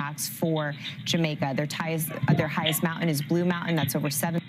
impacts for Jamaica. Their highest mountain is Blue Mountain. That's over 7.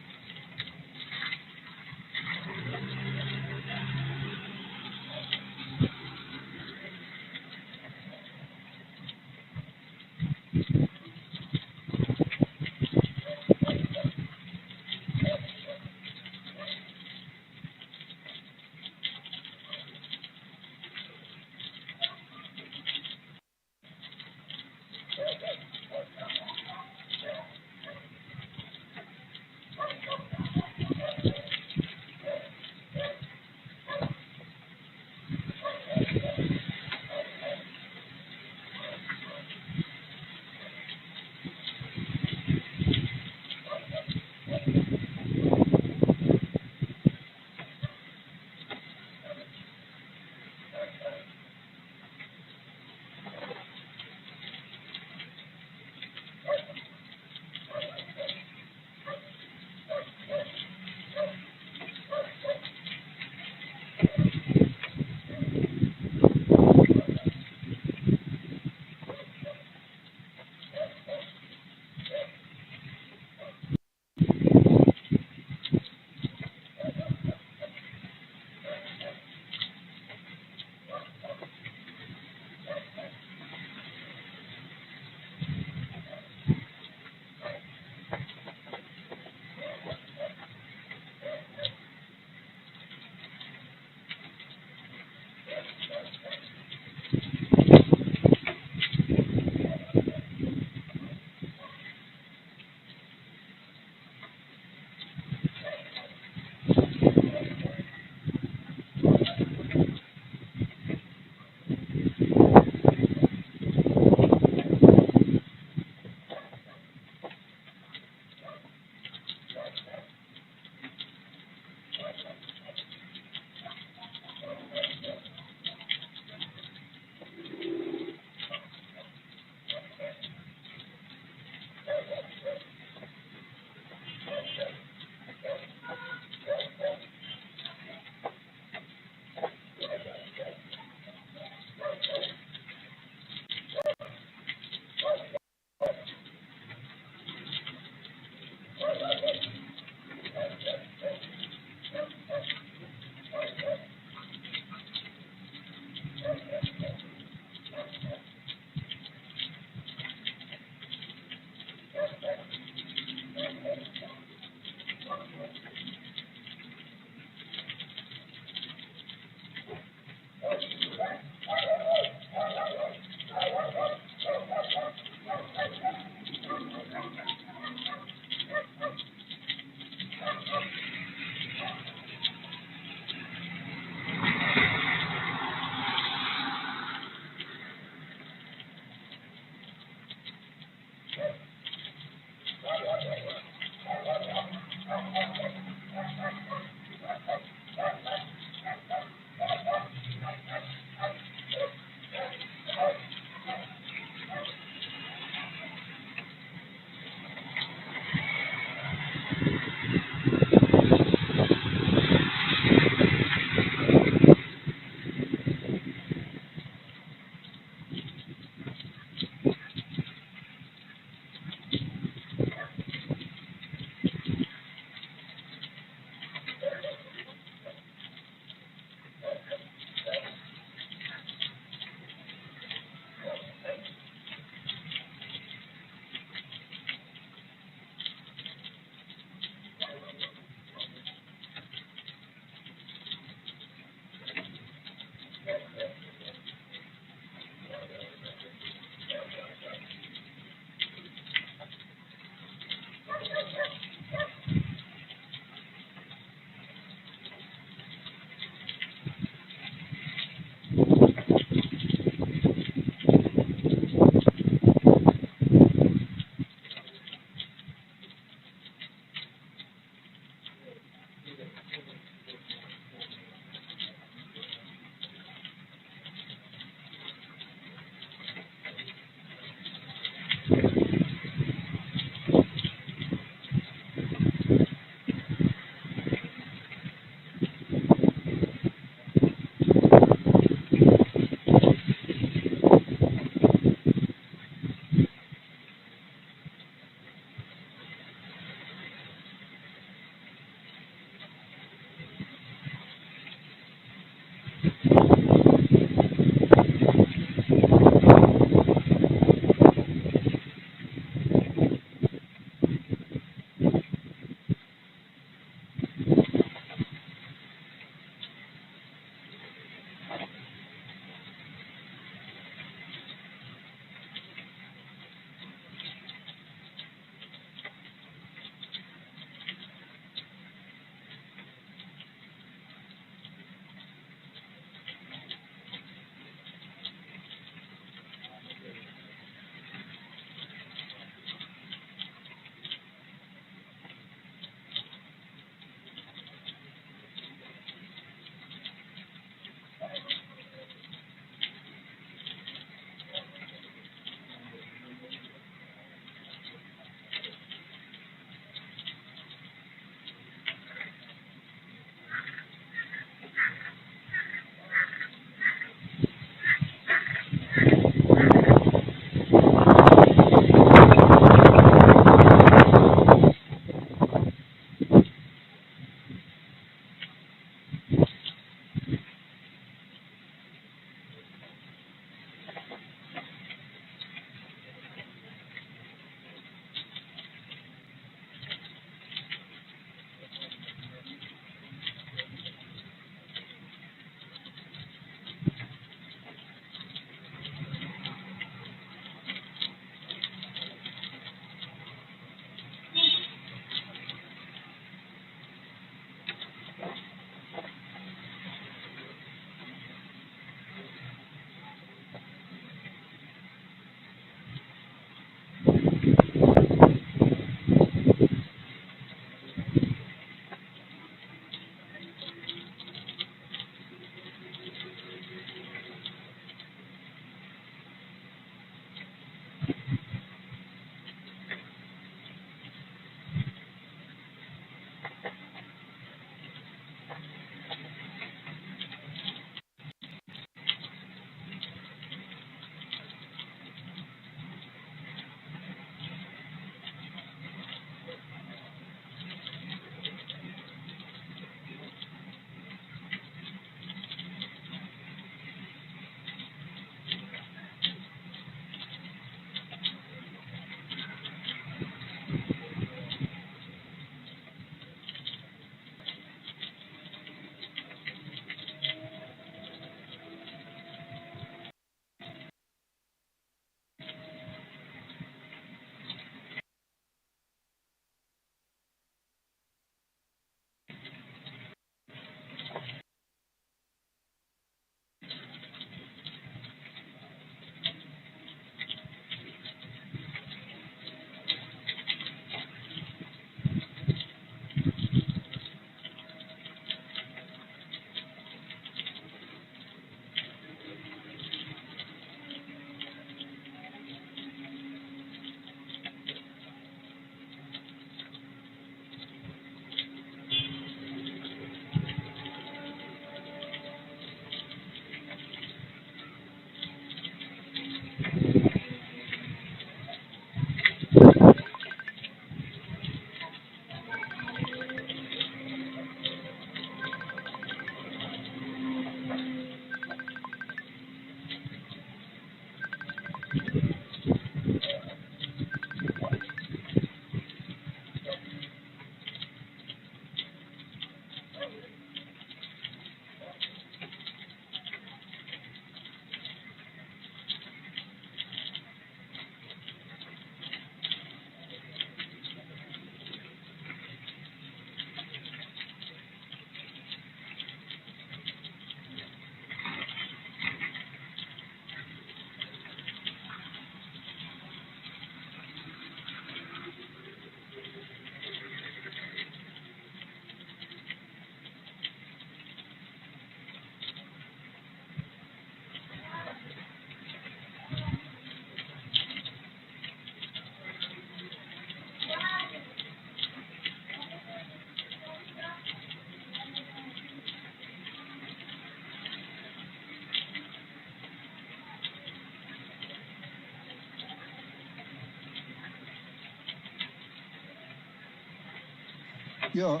Yo,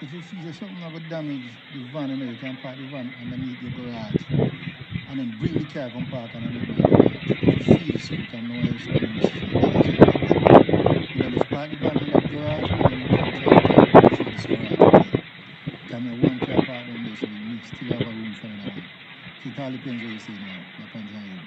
if you feel something about damage the van, you can park the van underneath your garage. And then bring the car come park underneath my garage. If you feel something, no else than this is damage like that. You know, just park the van under the garage and then you can try to come finish this garage up there. Come here, one car park down there, so we still have a room for another one. So it all depends what you say now. Depends on you.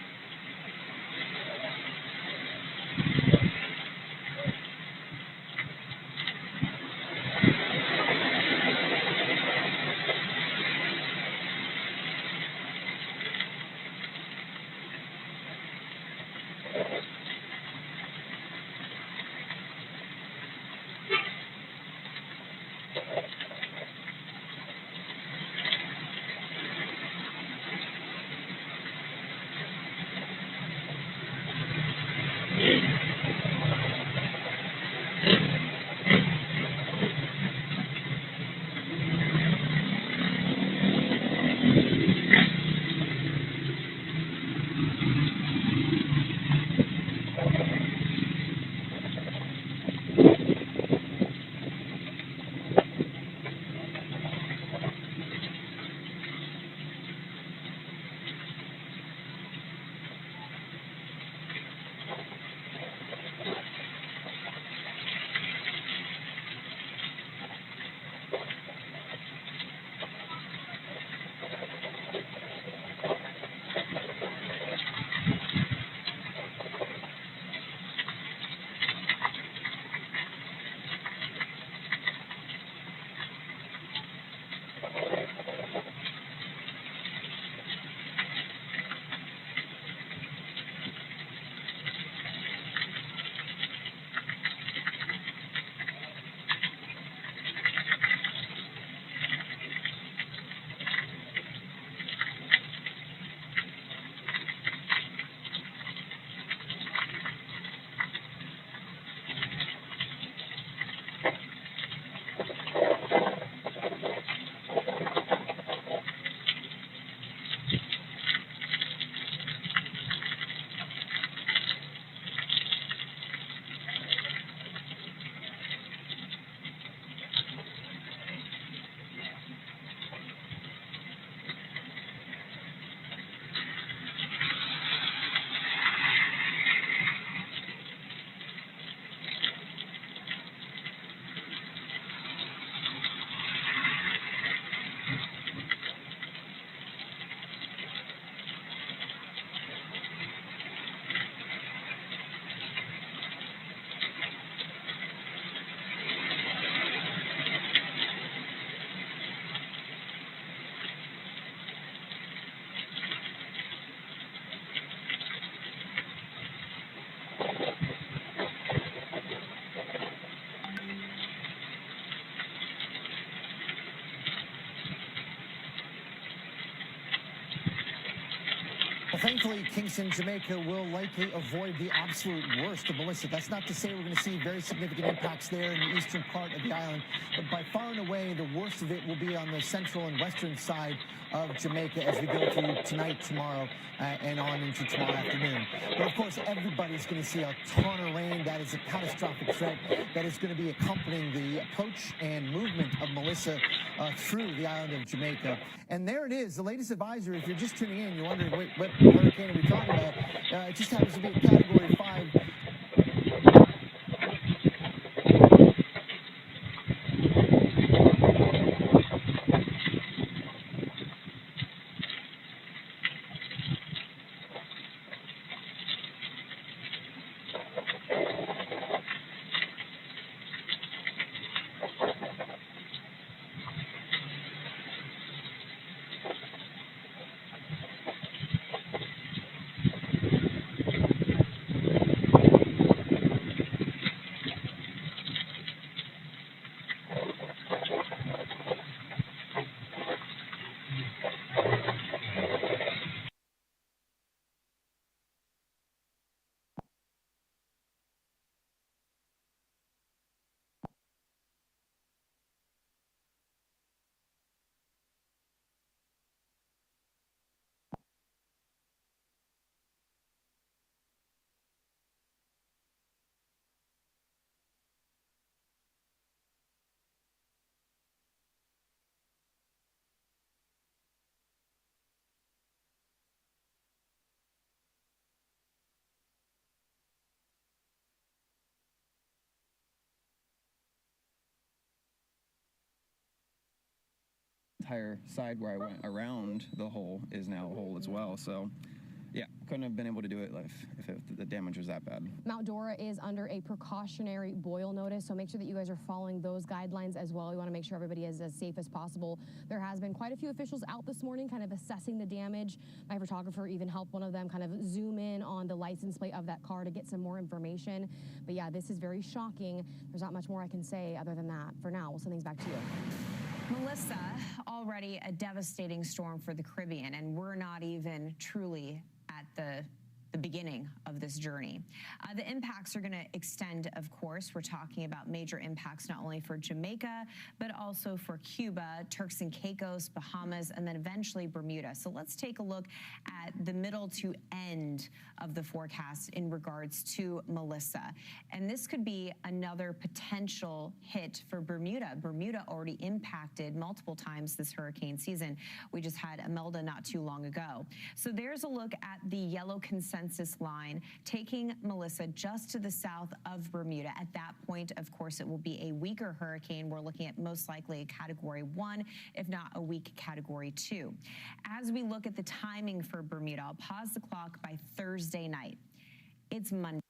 Well, thankfully, Kingston, Jamaica will likely avoid the absolute worst of Melissa. That's not to say we're going to see very significant impacts there in the eastern part of the island, but by far and away, the worst of it will be on the central and western side of Jamaica as we go through tonight, tomorrow, and on into tomorrow afternoon. But of course, everybody's going to see a ton of rain. That is a catastrophic threat that is going to be accompanying the approach and movement of Melissa through the island of Jamaica. And there it is, the latest advisory. If you're just tuning in, you're wondering, wait, what hurricane are we talking about? It just happens to be a Category 5. entire side where I went around the hole is now a hole as well. So yeah, couldn't have been able to do it if the damage was that bad. Mount Dora is under a precautionary boil notice, so make sure that you guys are following those guidelines as well. We want to make sure everybody is as safe as possible. There has been quite a few officials out this morning kind of assessing the damage. My photographer even helped one of them kind of zoom in on the license plate of that car to get some more information. But yeah, this is very shocking. There's not much more I can say other than that. For now, we'll send things back to you. Melissa, already a devastating storm for the Caribbean, and we're not even truly at the beginning of this journey. The impacts are going to extend, of course. We're talking about major impacts not only for Jamaica, but also for Cuba, Turks and Caicos, Bahamas, and then eventually Bermuda. So let's take a look at the middle to end of the forecast in regards to Melissa. And this could be another potential hit for Bermuda. Bermuda already impacted multiple times this hurricane season. We just had Imelda not too long ago. So there's a look at the yellow consensus line, taking Melissa just to the south of Bermuda. At that point, of course, it will be a weaker hurricane. We're looking at most likely a Category 1, if not a weak Category 2. As we look at the timing for Bermuda, I'll pause the clock by Thursday night. It's Monday.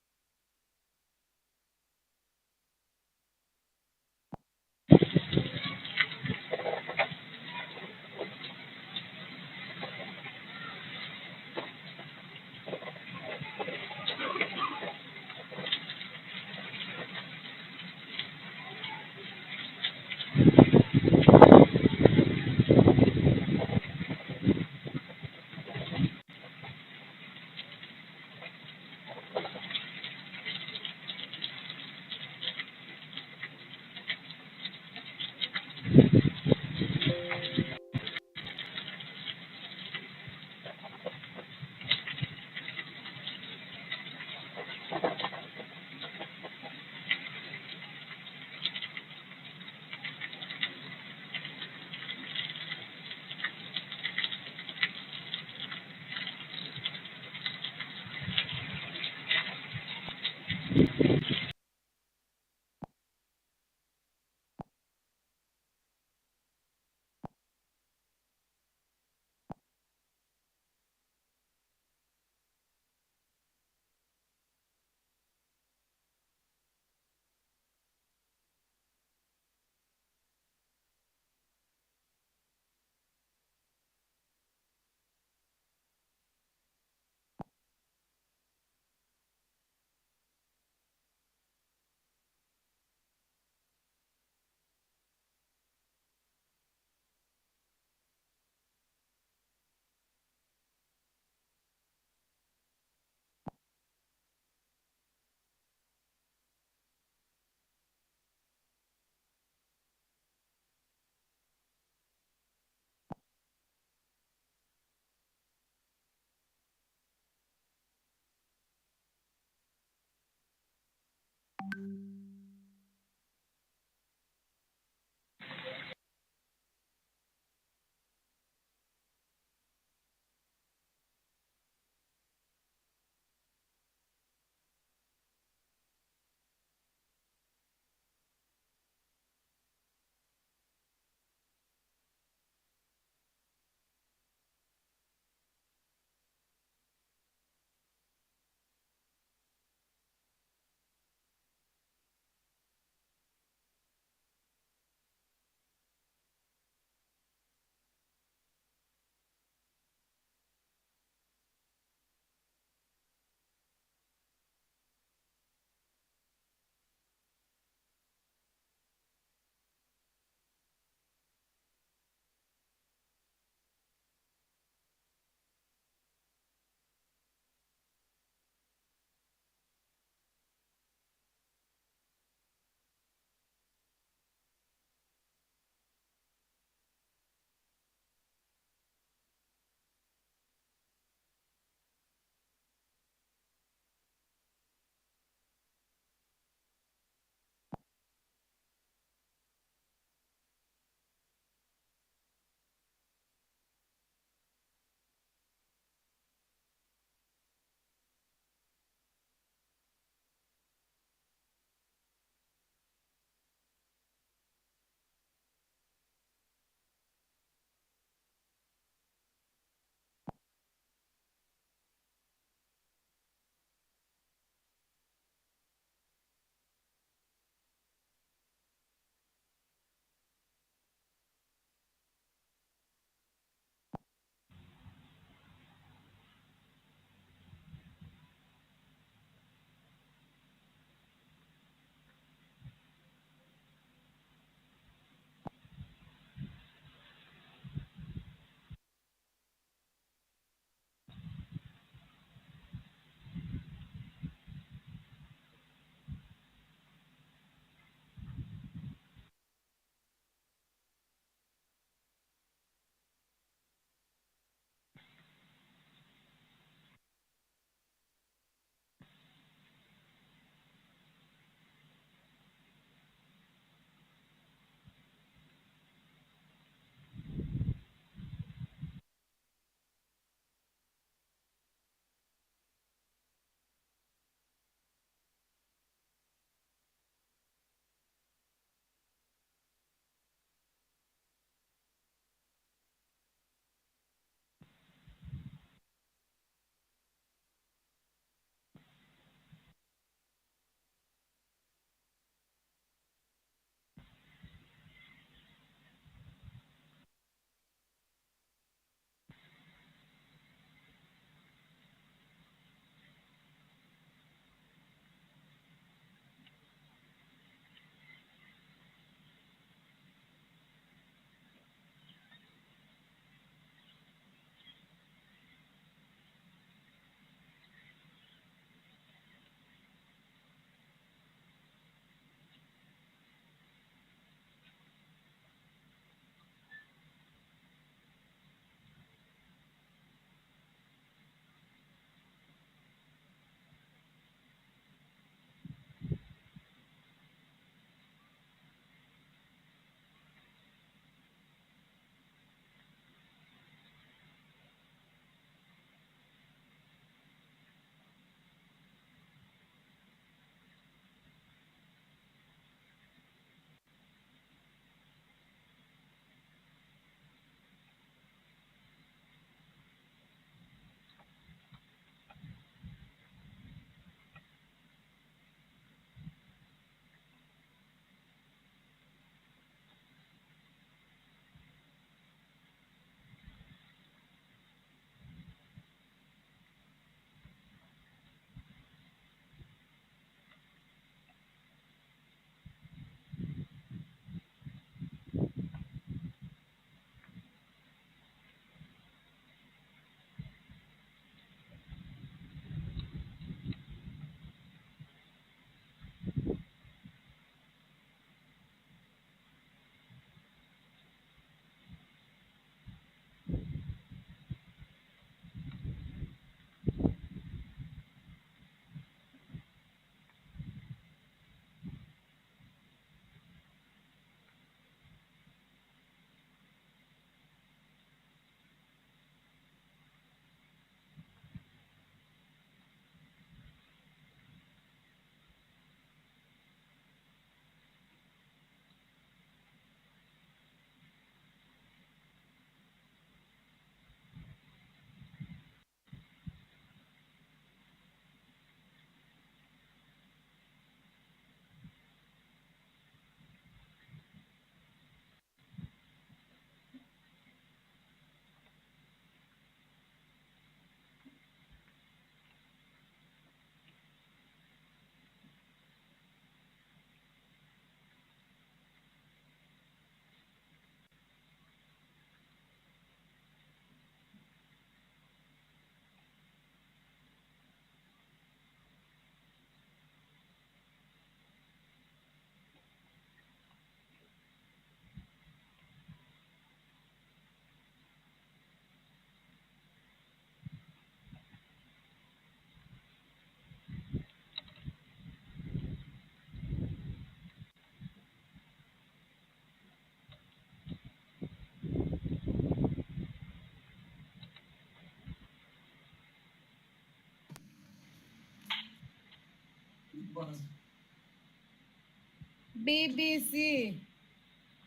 BBC. Here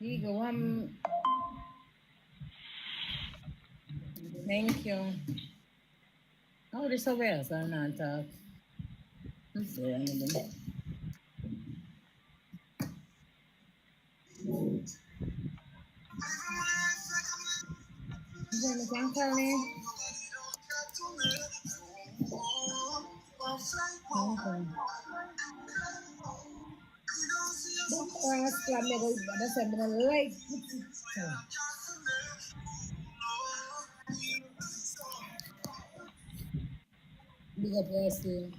you go. Thank you. Oh, there's somewhere else. I'm not talk. I'm sorry, I'm gonna- You gonna come tell me? Okay. Last club, me go. That's I'm gonna like. Big up yourself.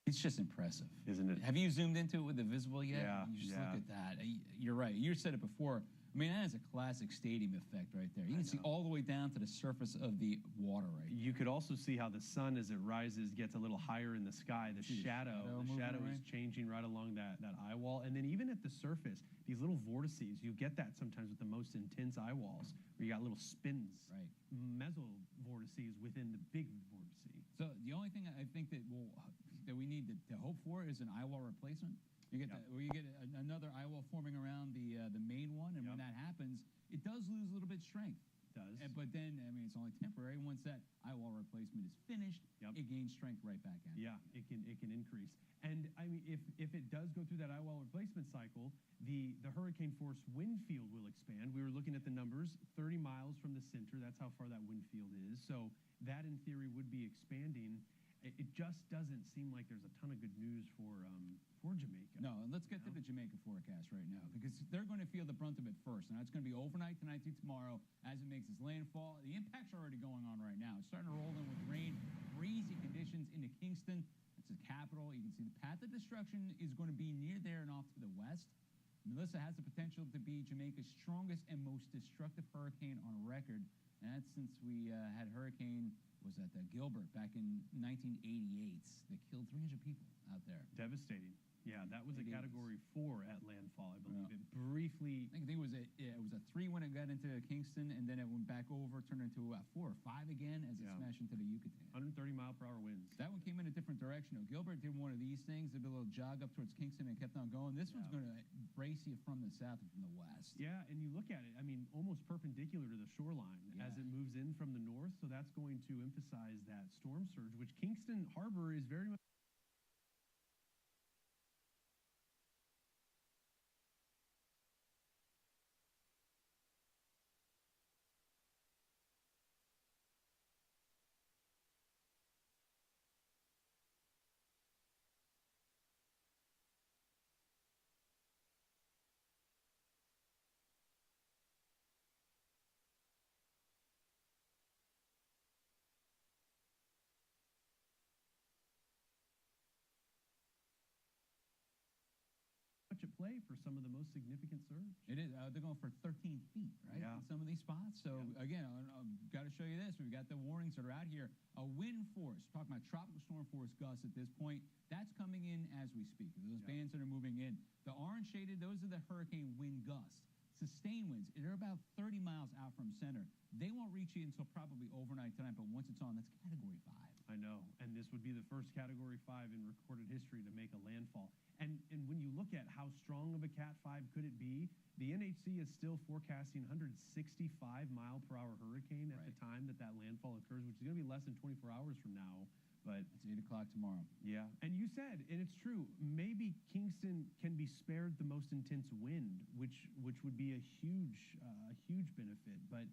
It's just impressive, isn't it? Have you zoomed into it with the visible yet? Yeah, You just yeah. look at that. You're right. You said it before. I mean, that is a classic stadium effect right there. You can see all the way down to the surface of the water right there. You could also see how the sun, as it rises, gets a little higher in the sky. The shadow is changing right along that eye wall. And then even at the surface, these little vortices, you get that sometimes with the most intense eye walls, where you got little spins, meso vortices within the big vortice. So the only thing I think that we need to hope for is an eye wall replacement. You get where you get another eye wall forming around the main one, and when that happens, it does lose a little bit of strength. It does. But then, I mean, it's only temporary. Once that eye wall replacement is finished, it gains strength right back at it. Yeah, it can increase. And I mean, if it does go through that eye wall replacement cycle, the hurricane force wind field will expand. We were looking at the numbers, 30 miles from the center. That's how far that wind field is. So that, in theory, would be expanding. It just doesn't seem like there's a ton of good news for Jamaica. No, and let's get to the Jamaica forecast right now, because they're going to feel the brunt of it first. Now, it's going to be overnight tonight through tomorrow as it makes its landfall. The impacts are already going on right now. It's starting to roll in with rain, breezy conditions into Kingston. It's the capital. You can see the path of destruction is going to be near there and off to the west. Melissa has the potential to be Jamaica's strongest and most destructive hurricane on record, and that's since we had Hurricane Gilbert back in 1988 that killed 300 people out there. Devastating. Yeah, that was a Category 4 at landfall, I believe. It briefly... I think it was a 3 when it got into Kingston, and then it went back over, turned into 4 or 5 again as it smashed into the Yucatan. 130-mile-per-hour winds. That one came in a different direction. Gilbert did one of these things, did a little jog up towards Kingston and kept on going. This one's going to brace you from the south and from the west. Yeah, and you look at it, I mean, almost perpendicular to the shoreline as it moves in from the north, so that's going to emphasize that storm surge, which Kingston Harbor is very much... at play for some of the most significant surge. It is. They're going for 13 feet, right? Yeah. In some of these spots. So, again, I've got to show you this. We've got the warnings that are out here. A wind force, talking about tropical storm force gusts at this point, that's coming in as we speak. Those bands that are moving in. The orange shaded, those are the hurricane wind gusts. Sustained winds, they're about 30 miles out from center. They won't reach you until probably overnight tonight, but once it's on, that's Category 5. I know, and this would be the first Category 5 in recorded history to make a landfall. And when you look at how strong of a Cat 5 could it be, the NHC is still forecasting 165-mile-per-hour hurricane at the time that landfall occurs, which is going to be less than 24 hours from now. But it's 8 o'clock tomorrow. Yeah, and you said, and it's true, maybe Kingston can be spared the most intense wind, which would be a huge benefit. But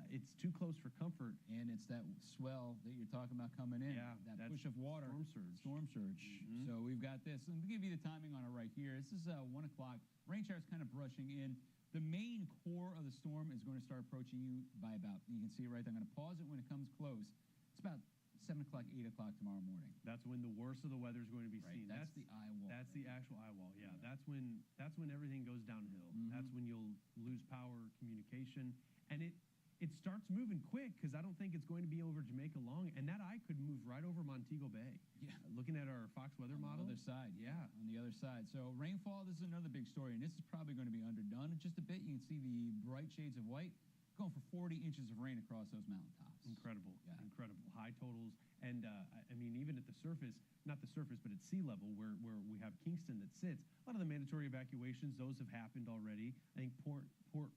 it's too close for comfort. And it's that swell that you're talking about coming in. Yeah, that push of water. Storm surge. So we've got this. Let me give you the timing on it right here. This is 1 o'clock. Rain showers kind of brushing in. The main core of the storm is going to start approaching you by about, you can see it right there. I'm going to pause it when it comes close. It's about 7 o'clock, 8 o'clock tomorrow morning. That's when the worst of the weather is going to be seen. That's the eye wall. That's the actual eye wall. Yeah, that's when everything goes downhill. That's when you'll lose power, communication, and it starts moving quick because I don't think it's going to be over Jamaica long, and that eye could move right over Montego Bay. Yeah, looking at our Fox weather model. On the other side, on the other side. So rainfall, this is another big story, and this is probably going to be underdone just a bit. You can see the bright shades of white. Going for 40 inches of rain across those mountaintops. Incredible, incredible. High totals. And, I mean, even at the surface, not the surface, but at sea level, where we have Kingston that sits, a lot of the mandatory evacuations, those have happened already. I think Port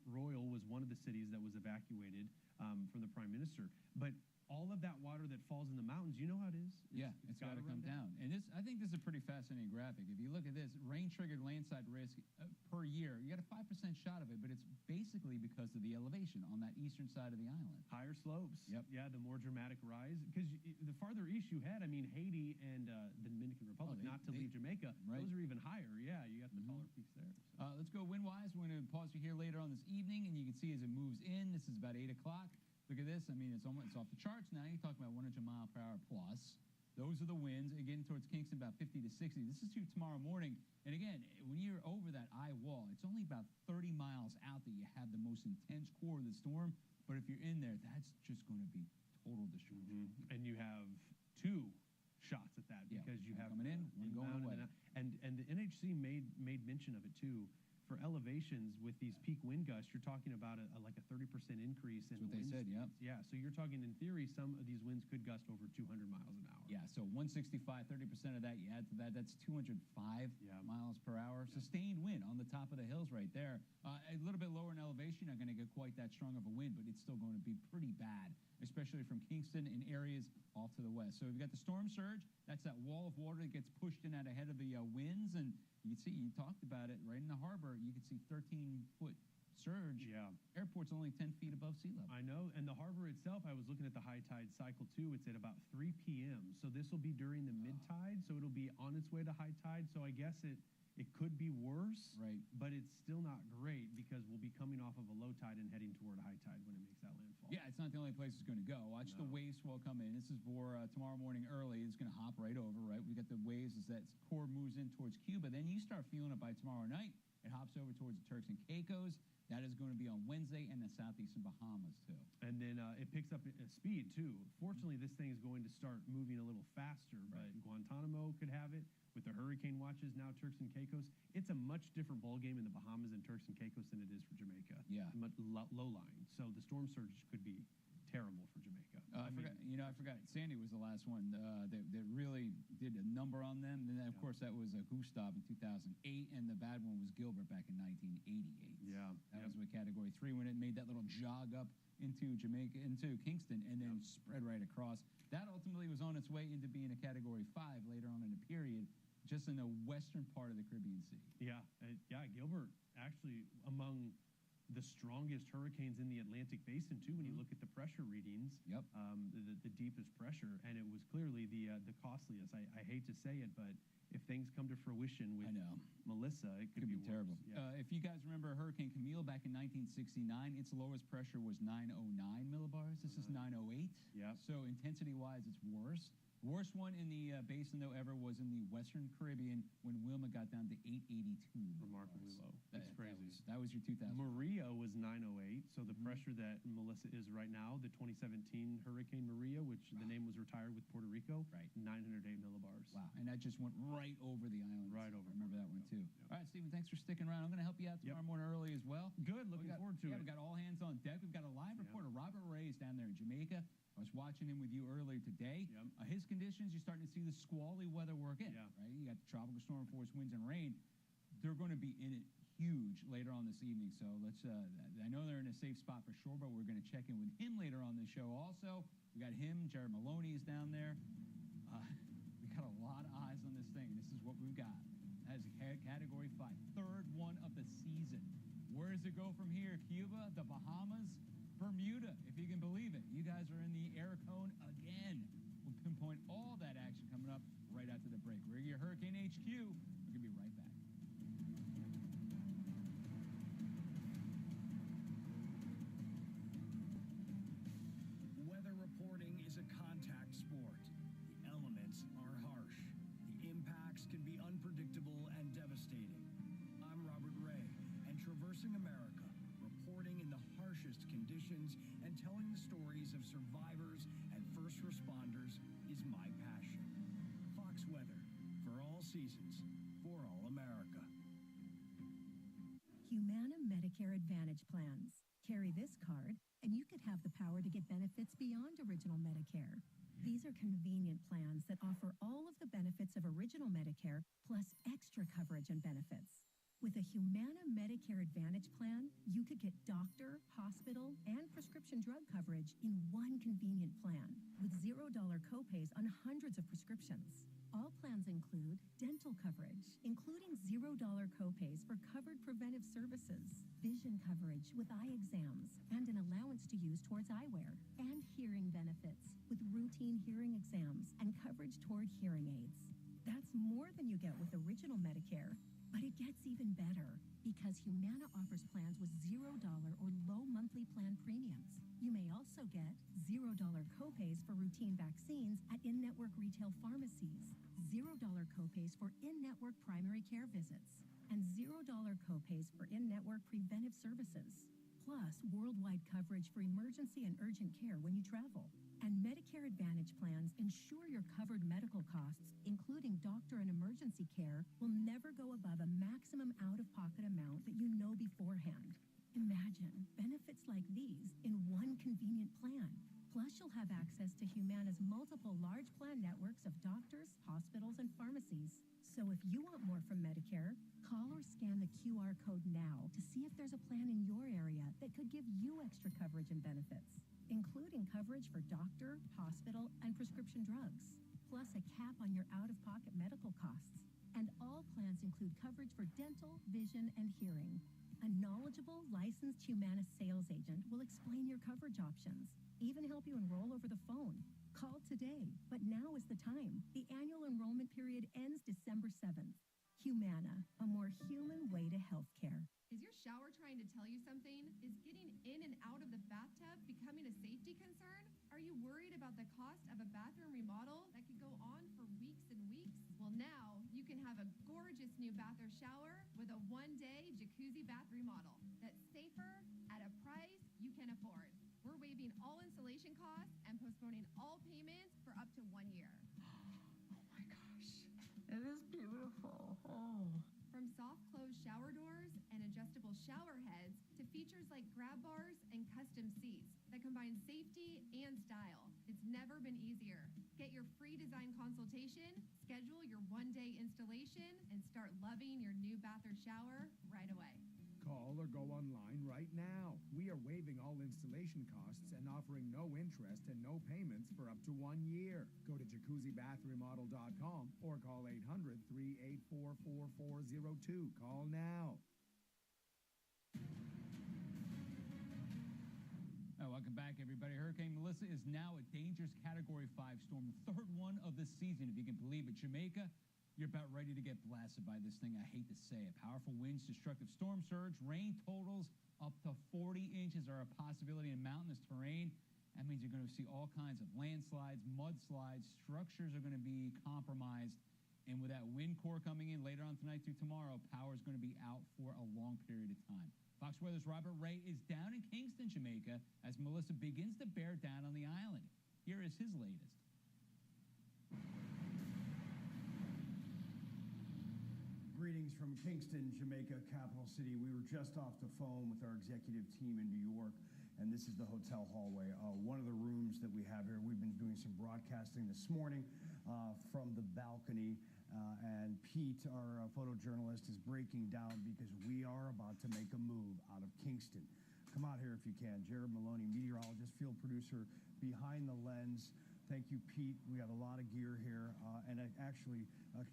Royal was one of the cities that was evacuated from the Prime Minister. But all of that water that falls in the mountains, you know how it is? It's got to come down. And I think this is a pretty fascinating graphic. If you look at this, rain-triggered landslide risk per year, you got a 5% shot of it, but it's basically because of the elevation on that eastern side of the island. Higher slopes. Yep. Yeah, the more dramatic rise. Because the farther east you head, I mean, Haiti and the Dominican Republic, not to leave Jamaica, those are even higher. Yeah, you got the taller peaks there. So. Let's go wind-wise. We're going to pause you here later on this evening, and you can see as it moves in, this is about 8 o'clock. Look at this. I mean, it's off the charts now. You're talking about 100 mile per hour plus. Those are the winds. Again, towards Kingston, about 50 to 60. This is through tomorrow morning. And again, when you're over that eye wall, it's only about 30 miles out that you have the most intense core of the storm. But if you're in there, that's just going to be total destruction. And you have two shots at that because you have coming in, one going away. And the NHC made mention of it too. For elevations with these peak wind gusts, you're talking about like a 30% increase in That's what they said, speeds. Yeah, so you're talking in theory, some of these winds could gust over 200 miles an hour. Yeah, so 165, 30% of that, you add to that, that's 205 miles per hour. Sustained wind on the top of the hills right there. A little bit lower in elevation, not going to get quite that strong of a wind, but it's still going to be pretty bad, especially from Kingston and areas off to the west. So we've got the storm surge. That's that wall of water that gets pushed in out ahead of the winds, and you can see, you talked about it, right in the harbor, you can see 13-foot surge. Yeah. Airport's only 10 feet above sea level. I know, and the harbor itself, I was looking at the high tide cycle too. It's at about 3 p.m. So this will be during the mid tide, so it'll be on its way to high tide. So I guess it could be worse, right? But it's still not great because we'll be coming off of a low tide and heading toward high tide when it makes that landfall. Yeah, it's not the only place it's going to go. Watch the wave swell come in. This is for tomorrow morning early. It's going to hop right over, right? We got the waves as that core moves in towards Cuba. Then you start feeling it by tomorrow night. It hops over towards the Turks and Caicos. That is going to be on Wednesday and the southeastern Bahamas, too. And then it picks up speed, too. Fortunately, this thing is going to start moving a little faster, but Guantanamo could have it. With the hurricane watches now, Turks and Caicos, it's a much different ballgame in the Bahamas and Turks and Caicos than it is for Jamaica. Yeah. Low lying. So the storm surge could be terrible for Jamaica. I forgot. Sandy was the last one that really did a number on them. And then, of course, that was Gustav in 2008, and the bad one was Gilbert back in 1988. Yeah. That was with Category 3 when it made that little jog up into Jamaica, into Kingston, and then spread right across. That ultimately was on its way into being a Category 5 later on in the period, just in the western part of the Caribbean Sea. Yeah. Gilbert actually among the strongest hurricanes in the Atlantic Basin, too, when you look at the pressure readings. Yep. The deepest pressure, and it was clearly the costliest. I hate to say it, but if things come to fruition with Melissa, it could be terrible. Yeah. If you guys remember Hurricane Camille back in 1969, its lowest pressure was 909 millibars. This is 908. Yeah. So intensity-wise, it's worse. Worst one in the basin, though, ever was in the Western Caribbean when Wilma got down to 882. Remarkably low. That's crazy. That was your 2000. Maria was 908, so the pressure that Melissa is right now, the 2017 Hurricane Maria, which the name was retired with Puerto Rico, 908 millibars. Wow, and that just went right over the island. Right over. I remember that one, too. All right, Stephen, thanks for sticking around. I'm going to help you out tomorrow morning early as well. Good, looking forward to it. We've got all hands on deck. We've got a live reporter, Robert Reyes, down there in Jamaica. I was watching him with you earlier today. His conditions, you're starting to see the squally weather work in, right? You got the tropical storm force winds and rain. They're going to be in it huge later on this evening. So let's, I know they're in a safe spot for sure, but we're going to check in with him later on the show also. We got him, Jared Maloney is down there. We got a lot of eyes on this thing. This is what we've got. That is Category 5, third one of the season. Where does it go from here? Cuba, the Bahamas, Bermuda, if you can believe it. You guys are in the air cone again. We'll pinpoint all that action coming up right after the break. We're your Hurricane HQ. We're going to be right back. Weather reporting is a contact sport. The elements are harsh. The impacts can be unpredictable and devastating. I'm Robert Ray, and traversing America, reporting in the harshest conditions and telling the stories of survivors and first responders is my passion. Fox Weather, for all seasons, for all America. Humana Medicare Advantage plans. Carry this card, and you could have the power to get benefits beyond original Medicare. These are convenient plans that offer all of the benefits of original Medicare, plus extra coverage and benefits. With a Humana Medicare Advantage plan, you could get doctor, hospital, and prescription drug coverage in one convenient plan, with $0 copays on hundreds of prescriptions. All plans include dental coverage, including $0 copays for covered preventive services, vision coverage with eye exams, and an allowance to use towards eyewear, and hearing benefits with routine hearing exams and coverage toward hearing aids. That's more than you get with original Medicare. But it gets even better because Humana offers plans with $0 or low monthly plan premiums. You may also get $0 copays for routine vaccines at in-network retail pharmacies, $0 copays for in-network primary care visits, and $0 copays for in-network preventive services. Plus, worldwide coverage for emergency and urgent care when you travel. And Medicare Advantage plans ensure your covered medical costs, including doctor and emergency care, will never go above a maximum out-of-pocket amount that you know beforehand. Imagine benefits like these in one convenient plan. Plus, you'll have access to Humana's multiple large plan networks of doctors, hospitals, and pharmacies. So if you want more from Medicare, call or scan the QR code now to see if there's a plan in your area that could give you extra coverage and benefits, including coverage for doctor, hospital, and prescription drugs, plus a cap on your out-of-pocket medical costs. And all plans include coverage for dental, vision, and hearing. A knowledgeable, licensed Humana sales agent will explain your coverage options, even help you enroll over the phone. Call today, but now is the time. The annual enrollment period ends December 7th. Humana, a more human way to healthcare. Is your shower trying to tell you something? Is getting in and out of the bathtub becoming a safety concern? Are you worried about the cost of a bathroom remodel that could go on for weeks and weeks? Well, now you can have a gorgeous new bath or shower with a one-day jacuzzi bath remodel that's safer at a price you can afford. We're waiving all installation costs and postponing all payments for up to 1 year. Oh my gosh, it is beautiful. Oh. From soft closed shower doors and adjustable shower heads to features like grab bars and custom seats that combine safety and style, it's never been easier. Get your free design consultation, schedule your one-day installation, and start loving your new bath or shower right away. Call or go online right now. We are waiving all installation costs and offering no interest and no payments for up to 1 year. Go to jacuzzibathremodel.com or call 800-384-4402. Call now. Welcome back, everybody. Hurricane Melissa is now a dangerous Category 5 storm, the third one of the season, if you can believe it. Jamaica, you're about ready to get blasted by this thing. I hate to say it. Powerful winds, destructive storm surge, rain totals up to 40 inches are a possibility in mountainous terrain. That means you're going to see all kinds of landslides, mudslides. Structures are going to be compromised. And with that wind core coming in later on tonight through tomorrow, power is going to be out for a long period of time. Fox Weather's Robert Ray is down in Kingston, Jamaica, as Melissa begins to bear down on the island. Here is his latest. Greetings from Kingston, Jamaica, capital city. We were just off the phone with our executive team in New York, and this is the hotel hallway. One of the rooms that we have here, we've been doing some broadcasting this morning from the balcony, and Pete, our photojournalist, is breaking down because we are about to make a move out of Kingston. Come out here if you can. Jared Maloney, meteorologist, field producer, behind the lens. Thank you, Pete. We have a lot of gear here.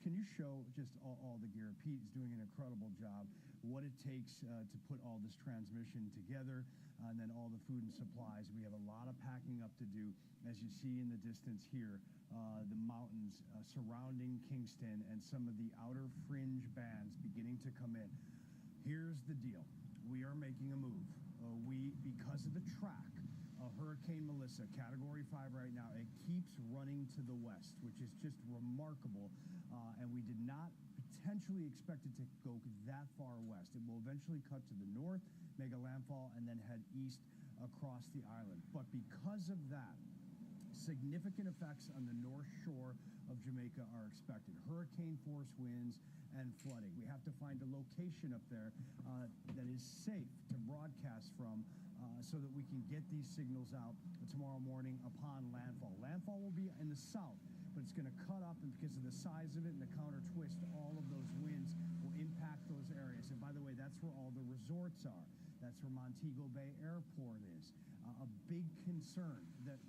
Can you show just all the gear? Pete is doing an incredible job. What it takes to put all this transmission together, and then all the food and supplies. We have a lot of packing up to do. As you see in the distance here, the mountains surrounding Kingston and some of the outer fringe bands beginning to come in. Here's the deal. We are making a move. Because of the track, Hurricane Melissa, Category 5 right now, it keeps running to the west, which is just remarkable, and we did not potentially expect it to go that far west. It will eventually cut to the north, make a landfall, and then head east across the island. But because of that, significant effects on the north shore of Jamaica are expected. Hurricane force winds and flooding. We have to find a location up there that is safe to broadcast from, so that we can get these signals out tomorrow morning upon landfall. Landfall will be in the south, but it's going to cut up, and because of the size of it and the counter twist, all of those winds will impact those areas. And by the way, that's where all the resorts are. That's where Montego Bay Airport is. A big concern that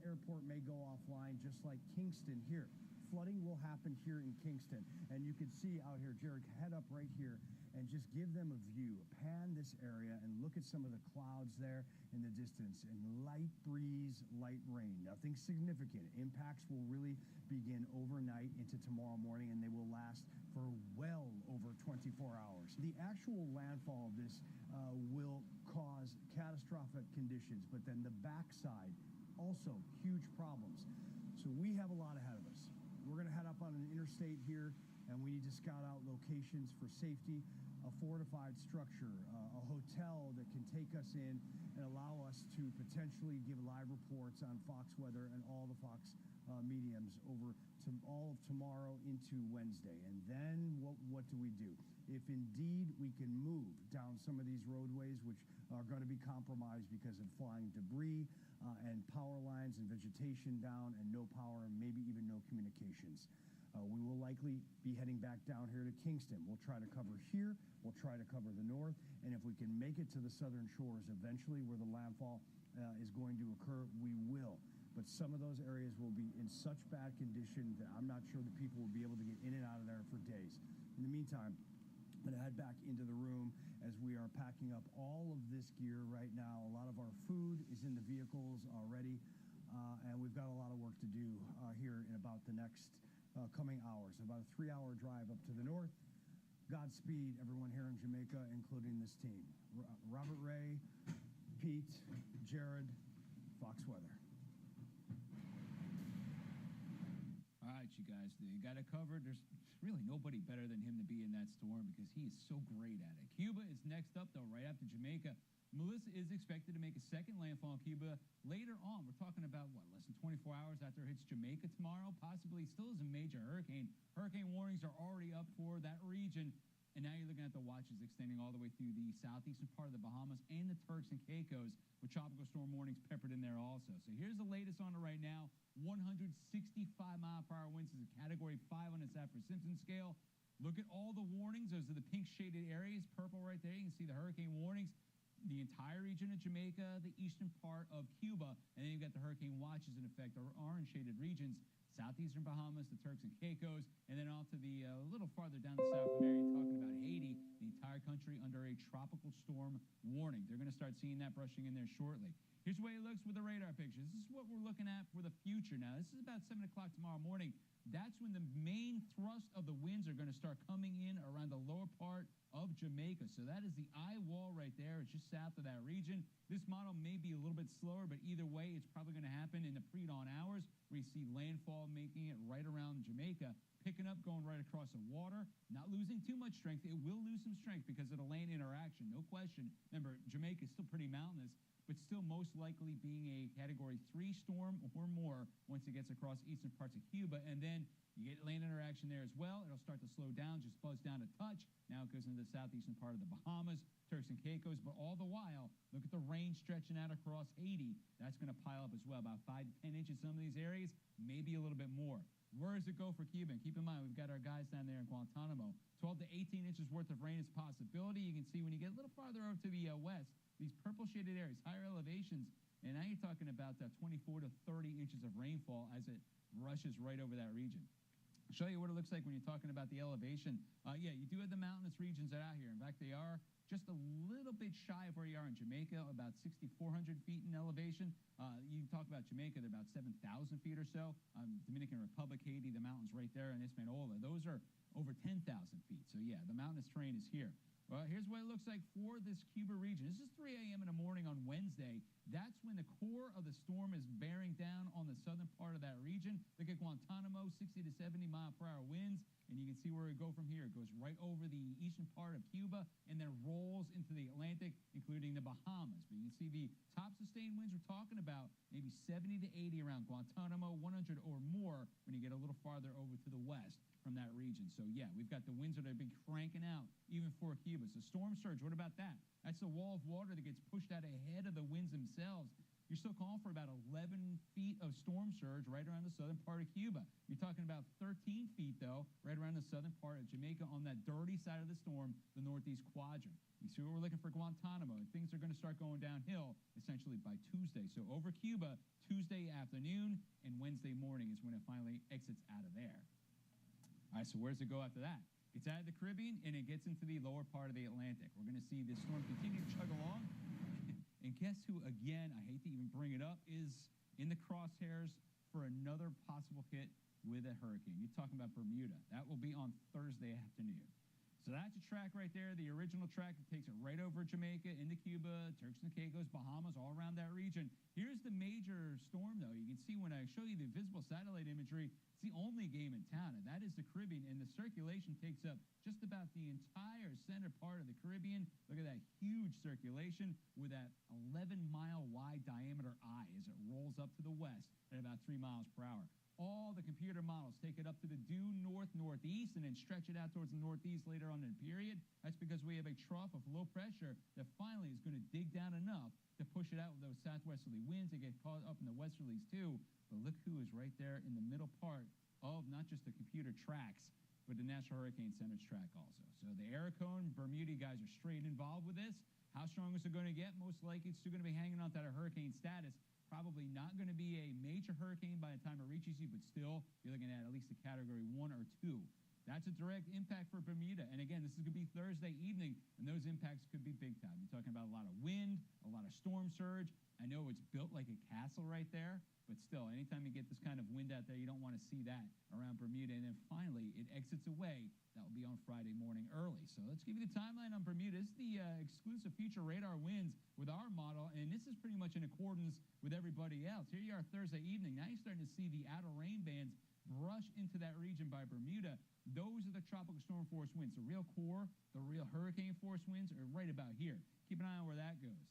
airport may go offline, just like Kingston here. flooding will happen here in Kingston. And you can see out here, Jared, head up right here and just give them a view. Pan this area and look at some of the clouds there in the distance. And light breeze, light rain. Nothing significant. Impacts will really begin overnight into tomorrow morning, and they will last for well over 24 hours. The actual landfall of this will cause catastrophic conditions, but then the backside, also huge problems. So we have a lot ahead of us. We're going to head up on an interstate here, and we need to scout out locations for safety, a fortified structure, a hotel that can take us in and allow us to potentially give live reports on Fox weather and all the Fox mediums over to all of tomorrow into Wednesday. And then what do we do? If indeed we can move down some of these roadways, which are going to be compromised because of flying debris and power lines and vegetation down and no power and maybe even no communications. We will likely be heading back down here to Kingston. We'll try to cover here. We'll try to cover the north. And if we can make it to the southern shores eventually where the landfall is going to occur, we will. But some of those areas will be in such bad condition that I'm not sure that people will be able to get in and out of there for days. In the meantime, I'm going to head back into the room as we are packing up all of this gear right now. A lot of our food is in the vehicles already, and we've got a lot of work to do here in about the next coming hours. About a 3-hour drive up to the north. Godspeed, everyone here in Jamaica, including this team. Robert Ray, Pete, Jared, Fox Weather. All right, you guys, you got it covered. There's really nobody better than him to be in that storm because he is so great at it. Cuba is next up, though, right after Jamaica. Melissa is expected to make a second landfall in Cuba later on. We're talking about, what, less than 24 hours after it hits Jamaica tomorrow? Possibly still is a major hurricane. Hurricane warnings are already up for that region. And now you're looking at the watches extending all the way through the southeastern part of the Bahamas and the Turks and Caicos with tropical storm warnings peppered in there also. So here's the latest on it right now. 165-mile-per-hour winds is a Category 5 on the Saffir-Simpson scale. Look at all the warnings. Those are the pink shaded areas, purple right there. You can see the hurricane warnings. The entire region of Jamaica, the eastern part of Cuba, and then you've got the hurricane watches in effect, or orange shaded regions, southeastern Bahamas, the Turks and Caicos, and then off to the little farther down the south area, talking about Haiti, the entire country under a tropical storm warning. They're going to start seeing that brushing in there shortly. Here's the way it looks with the radar pictures. This is what we're looking at for the future now. This is about 7 o'clock tomorrow morning. That's when the main thrust of the winds are going to start coming in around the lower part of Jamaica. So that is the eye wall right there. It's just south of that region. This model may be a little bit slower, but either way, it's probably going to happen in the pre-dawn hours where you see landfall making it right around Jamaica, picking up, going right across the water, not losing too much strength. It will lose some strength because of the land interaction, no question. Remember, Jamaica is still pretty mountainous, but still most likely being a Category 3 storm or more once it gets across eastern parts of Cuba. And then you get land interaction there as well. It'll start to slow down, just buzz down a touch. Now it goes into the southeastern part of the Bahamas, Turks and Caicos. But all the while, look at the rain stretching out across Haiti. That's going to pile up as well, about 5 to 10 inches in some of these areas, maybe a little bit more. Where does it go for Cuba? And keep in mind, we've got our guys down there in Guantanamo. 12 to 18 inches worth of rain is a possibility. You can see when you get a little farther over to the west, these purple shaded areas, higher elevations, and now you're talking about 24 to 30 inches of rainfall as it rushes right over that region. I'll show you what it looks like when you're talking about the elevation. Yeah, you do have the mountainous regions that are out here. In fact, they are just a little bit shy of where you are in Jamaica, about 6,400 feet in elevation. You talk about Jamaica, they're about 7,000 feet or so. Dominican Republic, Haiti, the mountains right there, and Hispaniola, those are over 10,000 feet. So yeah, the mountainous terrain is here. Well, here's what it looks like for this Cuba region. This is 3 a.m. in the morning on Wednesday. That's when the core of the storm is bearing down on the southern part of that region. Look at Guantanamo, 60 to 70-mile-per-hour winds. And you can see where it goes from here. It goes right over the eastern part of Cuba and then rolls into the Atlantic, including the Bahamas. But you can see the top sustained winds we're talking about, maybe 70 to 80 around Guantanamo, 100 or more when you get a little farther over to the west from that region. So, yeah, we've got the winds that have been cranking out even for Cuba. So storm surge, what about that? That's the wall of water that gets pushed out ahead of the winds themselves. you're still calling for about 11 feet of storm surge right around the southern part of Cuba. You're talking about 13 feet, though, right around the southern part of Jamaica on that dirty side of the storm, the northeast quadrant. You see what we're looking for Guantanamo, and things are going to start going downhill essentially by Tuesday. So over Cuba, Tuesday afternoon and Wednesday morning is when it finally exits out of there. All right, so where does it go after that? Gets out of the Caribbean, and it gets into the lower part of the Atlantic. We're going to see this storm continue to chug along. And guess who, again, I hate to even bring it up, is in the crosshairs for another possible hit with a hurricane? You're talking about Bermuda. That will be on Thursday afternoon. So that's a track right there, the original track that takes it right over Jamaica, into Cuba, Turks and Caicos, Bahamas, all around that region. Here's the major storm, though. You can see when I show you the visible satellite imagery, it's the only game in town, and that is the Caribbean, and the circulation takes up just about the entire center part of the Caribbean. Look at that huge circulation with that 11-mile wide diameter eye as it rolls up to the west at about 3 miles per hour. All the computer models take it up to the due northeast and then stretch it out towards the northeast later on in the period. That's because we have a trough of low pressure that finally is going to dig down enough to push it out with those southwesterly winds that get caught up in the westerlies too. But look who is right there in the middle part of not just the computer tracks, but the National Hurricane Center's track also. So the Aircone, Bermuda guys are straight involved with this. How strong is it going to get? Most likely it's still going to be hanging on to that hurricane status. Probably not going to be a major hurricane by the time it reaches you, but still, you're looking at least a Category 1 or 2. That's a direct impact for Bermuda. And again, this is going to be Thursday evening, and those impacts could be big time. You're talking about a lot of wind, a lot of storm surge. I know it's built like a castle right there, but still, anytime you get this kind of wind out there, you don't want to see that around Bermuda. And then finally, it exits away. That will be on Friday morning early. So let's give you the timeline on Bermuda. This is the exclusive future radar winds with our model, and this is pretty much in accordance with everybody else. Here you are Thursday evening. Now you're starting to see the outer rain bands brush into that region by Bermuda. Those are the tropical storm force winds. The real core, the real hurricane force winds are right about here. Keep an eye on where that goes.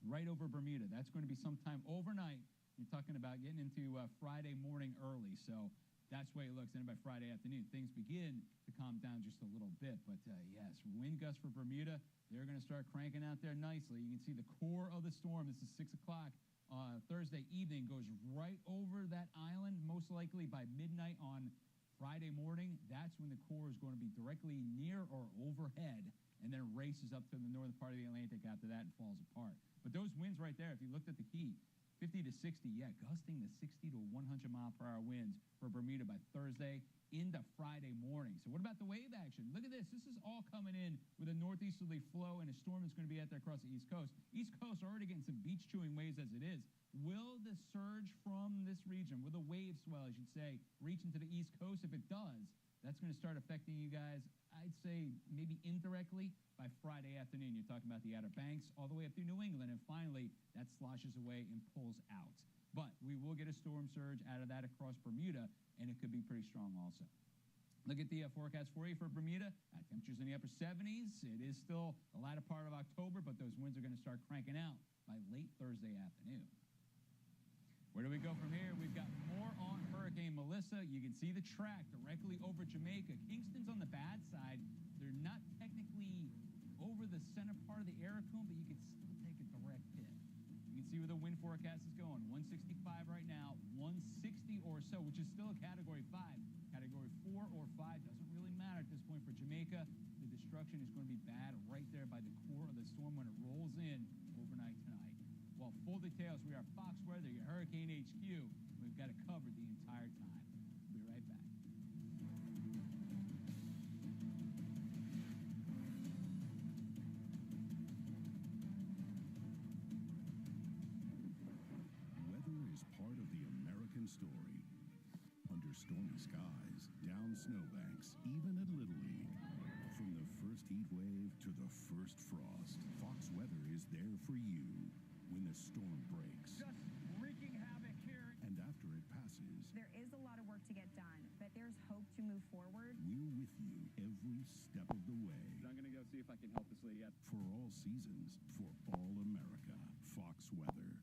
Right over Bermuda. That's going to be sometime overnight. You're talking about getting into Friday morning early. So that's the way it looks. And by Friday afternoon, things begin to calm down just a little bit. But yes, wind gusts for Bermuda. They're going to start cranking out there nicely. You can see the core of the storm. This is 6 o'clock Thursday evening. Goes right over that island, most likely by midnight on Friday morning. That's when the core is going to be directly near or overhead, and then races up to the northern part of the Atlantic after that and falls apart. But those winds right there, if you looked at the key, 50 to 60, yeah, gusting to 60 to 100 mile per hour winds for Bermuda by Thursday into Friday morning. So what about the wave action? Look at this. This is all coming in with a northeasterly flow and a storm that's going to be out there across the East Coast. East Coast already getting some beach-chewing waves as it is. Will the surge from this region, will the wave swell, I should say, reach into the East Coast? If it does, that's going to start affecting you guys, I'd say maybe indirectly by Friday afternoon. You're talking about the Outer Banks all the way up through New England, and finally that sloshes away and pulls out. But we will get a storm surge out of that across Bermuda, and it could be pretty strong also. Look at the forecast for you for Bermuda. Temperatures in the upper 70s. It is still the latter part of October, but those winds are going to start cranking out by late Thursday afternoon. Where do we go from here? We've got more on Hurricane Melissa. You can see the track directly over Jamaica. Kingston's on the bad side. They're not technically over the center part of the Aircone, but you can still take a direct hit. You can see where the wind forecast is going. 165 right now, 160 or so, which is still a Category 5. Category 4 or 5 doesn't really matter at this point for Jamaica. The destruction is going to be bad right there by the core of the storm when it rolls in overnight tonight. Well, full details, we are Fox Weather, your Hurricane HQ. We've got it covered the entire time. We'll be right back. Weather is part of the American story. Under stormy skies, down snowbanks, even at Little League. From the first heat wave to the first frost, Fox Weather is there for you. When the storm breaks, just wreaking havoc here. And after it passes, there is a lot of work to get done, but there's hope to move forward. We're with you every step of the way. I'm going to go see if I can help this lady out. For all seasons, for all America, Fox Weather.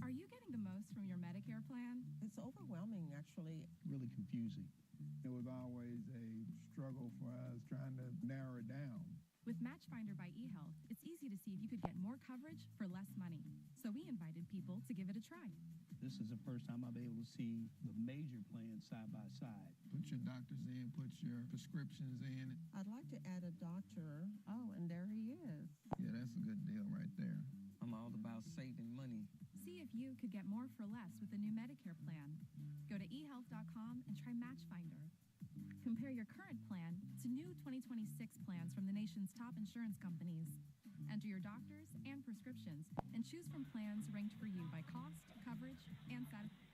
Are you getting the most from your Medicare plan? It's overwhelming, actually. Really confusing. It was always a struggle for us trying to narrow it down. With Matchfinder by eHealth, it's easy to see if you could get more coverage for less money. So we invited people to give it a try. This is the first time I'll be able to see the major plans side by side. Put your doctors in, put your prescriptions in. I'd like to add a doctor. Oh, and there he is. Yeah, that's a good deal right there. I'm all about saving money. See if you could get more for less with the new Medicare plan. Go to eHealth.com and try Matchfinder. Compare your current plan to new 2026 plans from the nation's top insurance companies. Enter your doctors and prescriptions and choose from plans ranked for you by cost, coverage, and satisfaction.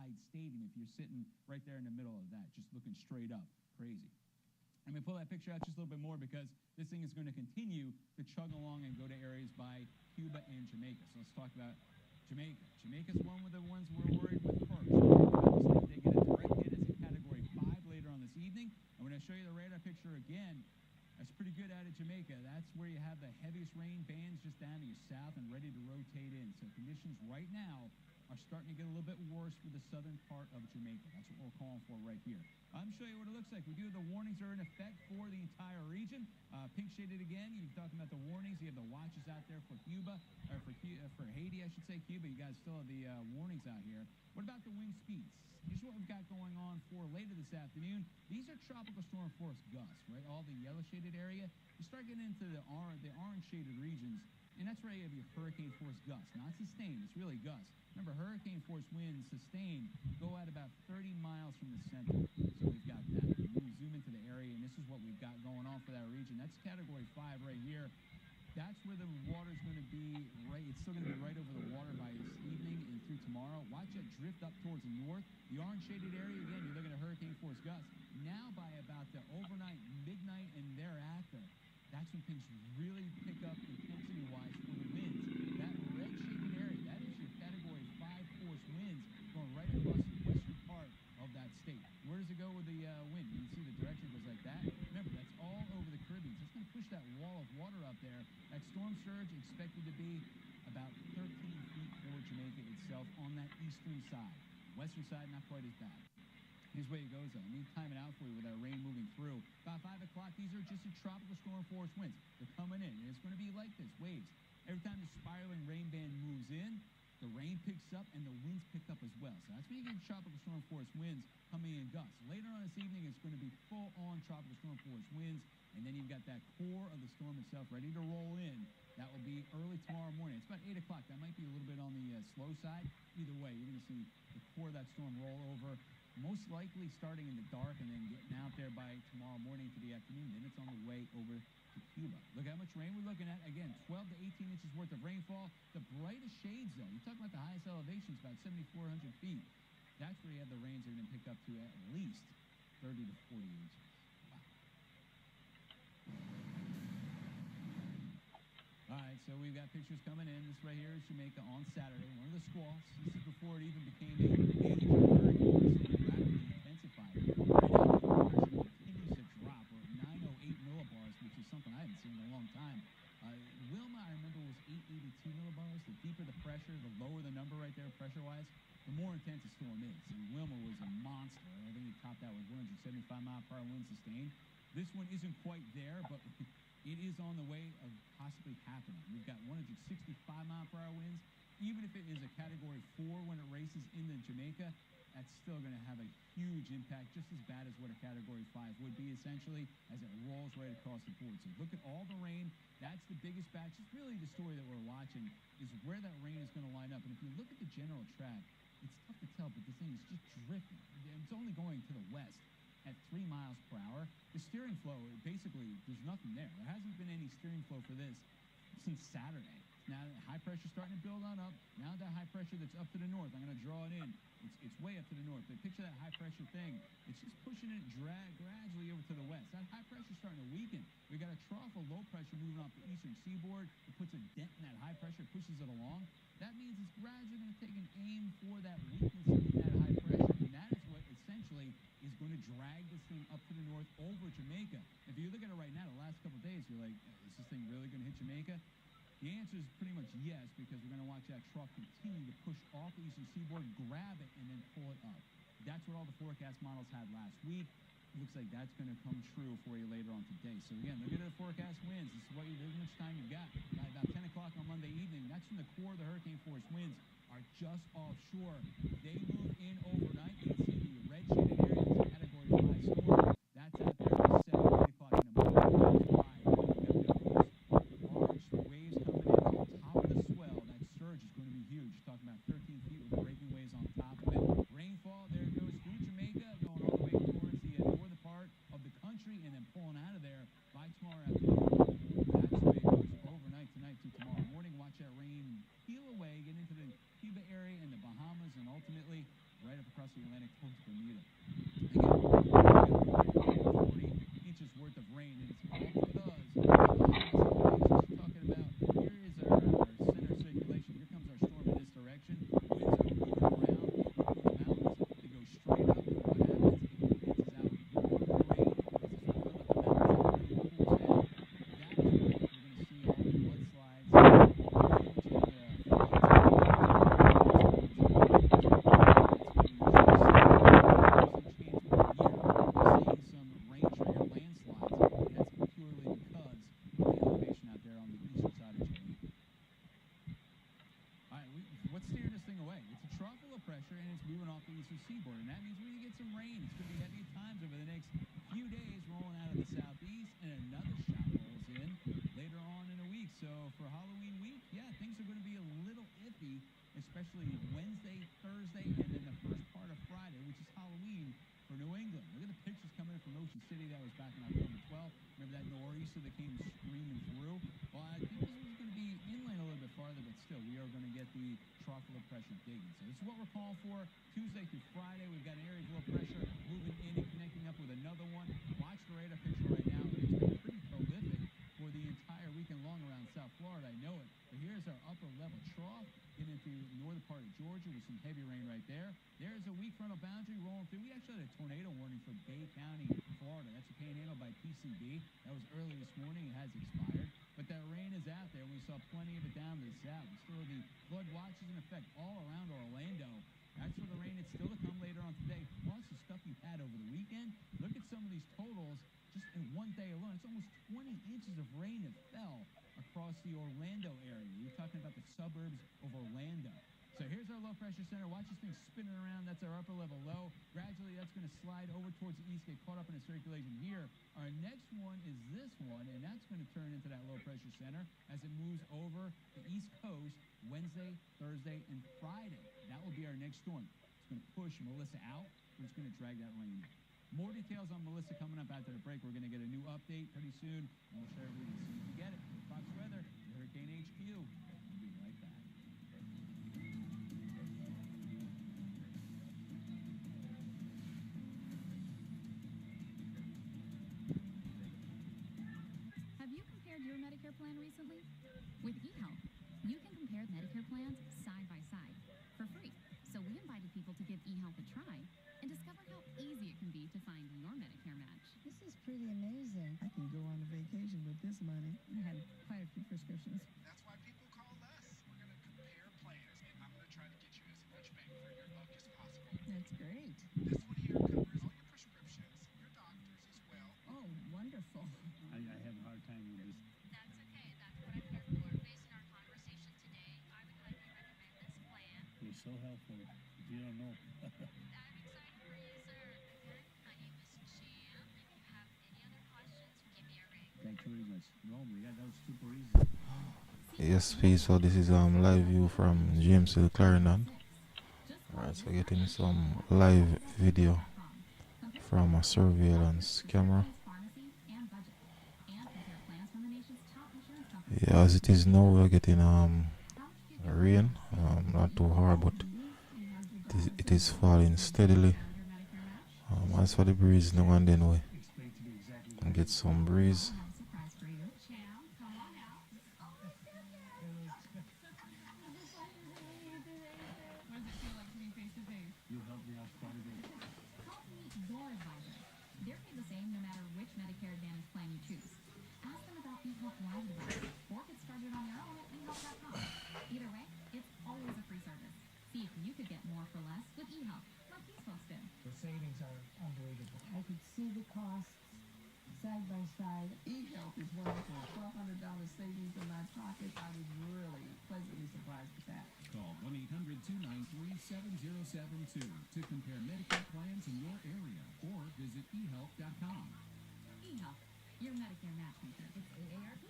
SoFi Stadium if you're sitting right there in the middle of that, just looking straight up. Crazy. I'm going to pull that picture out just a little bit more because this thing is going to continue to chug along and go to areas by Cuba and Jamaica. So let's talk about Jamaica. Jamaica's one of the ones we're worried with first. They get a direct hit as a Category 5 later on this evening. I'm going to show you the radar picture again. That's pretty good out of Jamaica. That's where you have the heaviest rain bands just down to your south and ready to rotate in. So conditions right now are starting to get a little bit worse for the southern part of Jamaica. That's what we're calling for right here. I'm going to show you what it looks like. We do have the warnings are in effect for the entire region. Pink shaded again. You're talking about the warnings. You have the watches out there for Cuba, or for Haiti, I should say. Cuba, you guys still have the warnings out here. What about the wind speeds? Here's what we've got going on for later this afternoon. These are tropical storm force gusts, right? All the yellow shaded area. You start getting into the orange shaded regions, and that's where you have your hurricane force gusts. Not sustained, it's really gusts. Remember, hurricane force winds sustained go at about 30 miles from the center. So we've got that. We zoom into the area, and this is what we've got going on for that region. That's Category 5 right here. That's where the water's going to be right. It's still going to be right over the water by this evening and through tomorrow. Watch it drift up towards the north. The orange shaded area, again, you're looking at hurricane force gusts. Now by about the overnight, midnight, and thereafter, that's when things really pick up intensity-wise for the winds. That red shaded area, that is your Category 5 force winds going right across the western part of that state. Where does it go with the wind? You can see the direction goes like that. Remember, that's all over the Caribbean. So it's going to push that wall of water up there. That storm surge expected to be about 13 feet for Jamaica itself on that eastern side. Western side, not quite as bad. Here's where it goes, though. Let me time it out for you with that rain moving through. About 5 o'clock, these are just a tropical storm force winds. They're coming in, and it's going to be like this, waves. Every time the spiraling rain band moves in, the rain picks up and the winds pick up as well. So that's when you get tropical storm force winds coming in gusts. Later on this evening, it's going to be full-on tropical storm force winds, and then you've got that core of the storm itself ready to roll in. That will be early tomorrow morning. It's about 8 o'clock. That might be a little bit on the slow side. Either way, you're going to see the core of that storm roll over, most likely starting in the dark and then getting out there by tomorrow morning to the afternoon. Then it's on the way over to Cuba. Look how much rain we're looking at. Again, 12 to 18 inches worth of rainfall. The brightest shades, though, you're talking about the highest elevations, about 7,400 feet. That's where you have the rains are going to pick up to at least 30 to 40 inches. Wow. All right, so we've got pictures coming in. This right here is Jamaica on Saturday. One of the squalls. This is before it even became a major hurricane. This is rapidly intensified. Right now, the pressure continues to drop. We're at 908 millibars, which is something I haven't seen in a long time. Wilma, I remember, was 882 millibars. The deeper the pressure, the lower the number right there pressure-wise, the more intense the storm is. And Wilma was a monster. I think it topped out with 175 mile per hour wind sustained. This one isn't quite there, but it is on the way of possibly happening. We've got 165 mile per hour winds. Even if it is a Category 4 when it races into Jamaica, that's still going to have a huge impact, just as bad as what a Category 5 would be, essentially, as it rolls right across the board. So look at all the rain. That's the biggest batch. It's really the story that we're watching, is where that rain is going to line up. And if you look at the general track, it's tough to tell, but this thing is just drifting. It's only going to the west at 3 miles per hour. The steering flow, basically, there's nothing there. There hasn't been any steering flow for this since Saturday. Now, high pressure starting to build on up. Now that high pressure that's up to the north, I'm going to draw it in. It's way up to the north. But picture that high pressure thing. It's just pushing it gradually over to the west. That high pressure is starting to weaken. We got a trough of low pressure moving off the eastern seaboard. It puts a dent in that high pressure, pushes it along. That means it's gradually going to take an aim for that weakness in that high pressure. And that is what essentially is going to drag this thing up to the north over Jamaica. If you look at it right now, the last couple of days, you're like, is this thing really going to hit Jamaica? The answer is pretty much yes, because we're going to watch that trough continue to push off the eastern seaboard, grab it, and then pull it up. That's what all the forecast models had last week. Looks like that's going to come true for you later on today. So again, look at the forecast winds. This is what this much time you've got. By about 10 o'clock on Monday evening, that's when the core of the hurricane force winds are just offshore. They move in overnight. You can see the red shaded area. It's a Category 5 storm. That's out there at 7, 8 o'clock in the morning. That's why waves coming in on top of the swell. That surge is going to be huge. You're talking about 13 feet with breaking waves on top of it. Rainfall, there it goes through Jamaica, going all the way towards the northern part of the country, and then pulling out of there by tomorrow afternoon. That's the way it goes overnight tonight to tomorrow morning. Watch that rain peel away, get into the Cuba area and the Bahamas, and ultimately right up across eastern seaboard, and that means we're going to get some rain. It's going to be heavy at times over the next few days, rolling out of the southeast, and another shower rolls in later on in the week. So for Halloween week, yeah, things are going to be a little iffy, especially Wednesday, Thursday, and then the first part of Friday, which is Halloween for New England. Look at the pictures coming in from Ocean City. That was back on October 12th. Remember that nor'easter that came screaming through? Well, I think this one's going to be inland a little bit farther, but still, we are going to get the trough low pressure digging. So this is what we're calling for Tuesday through Friday. We've got an area of low pressure moving in and connecting up with another one. Watch the radar picture right now. It's been pretty prolific for the entire weekend long around South Florida. I know it. But here's our upper level trough getting into the northern part of Georgia with some heavy rain right there. There's a weak frontal boundary rolling through. We actually had a tornado warning for Bay County, Florida. That's a panhandle by PCB. That was early this morning. It has expired. But that rain is out there, and we saw plenty of it down to the south. We still have the flood watches in effect all around Orlando. That's for the rain that's still to come later on today, plus the stuff you had over the weekend. Look at some of these totals just in one day alone. It's almost 20 inches of rain that fell across the Orlando area. You're talking about the suburbs of Orlando. So here's our low pressure center. Watch this thing spinning around. That's our upper level low. Gradually, that's going to slide over towards the east, get caught up in a circulation here. Our next one is this one, and that's going to turn into that low pressure center as it moves over the east coast Wednesday, Thursday, and Friday. That will be our next storm. It's going to push Melissa out, but it's going to drag that rain in. More details on Melissa coming up after the break. We're going to get a new update pretty soon, and we'll share everything as soon as we get it. For Fox Weather, Hurricane HQ. We'll be right back. Have you compared your Medicare plan recently? With eHealth, you can compare Medicare plans side by side for free. So we invited people to give eHealth a try and discover how easy it can be to find your Medicare match. This is pretty amazing. I can go on a vacation with this money. I had quite a few prescriptions. That's why people call us. We're going to compare plans, and I'm going to try to get you as much bang for your buck as possible. That's great. This one here covers all your prescriptions, your doctors as well. Oh, wonderful. I have a hard time with this. That's okay. That's what I'm here for. Based on our conversation today, I would highly recommend this plan. You're so helpful. You don't know. I'm excited for you, sir. My name is Jam. If you have any other questions, give me a ring. Thanks very much. Normally, that was super easy. Yes, peace. So this is live view from James Hill Clarendon. Alright, so getting some live video from a surveillance camera. Yeah, as it is now, we're getting rain. Not too hard, but it is falling steadily. As for the breeze, now and then we get some breeze. You helped me out quite a bit. Call to meet your advisor. They're paid the same no matter which Medicare Advantage plan you choose. Ask them about eHealth Live Advice or get started on your own at eHealth.com. Either way, it's always a free service. See if you could get more for less with eHealth, like these folks did. The savings are unbelievable. I could see the costs side by side. eHealth is wonderful. $1,200 savings in my pocket. I was really pleasantly surprised with that. Call 1-800-293-7072 to compare Medicare plans in your area or visit eHealth.com. eHealth, your Medicare matchmaker. It's AARP.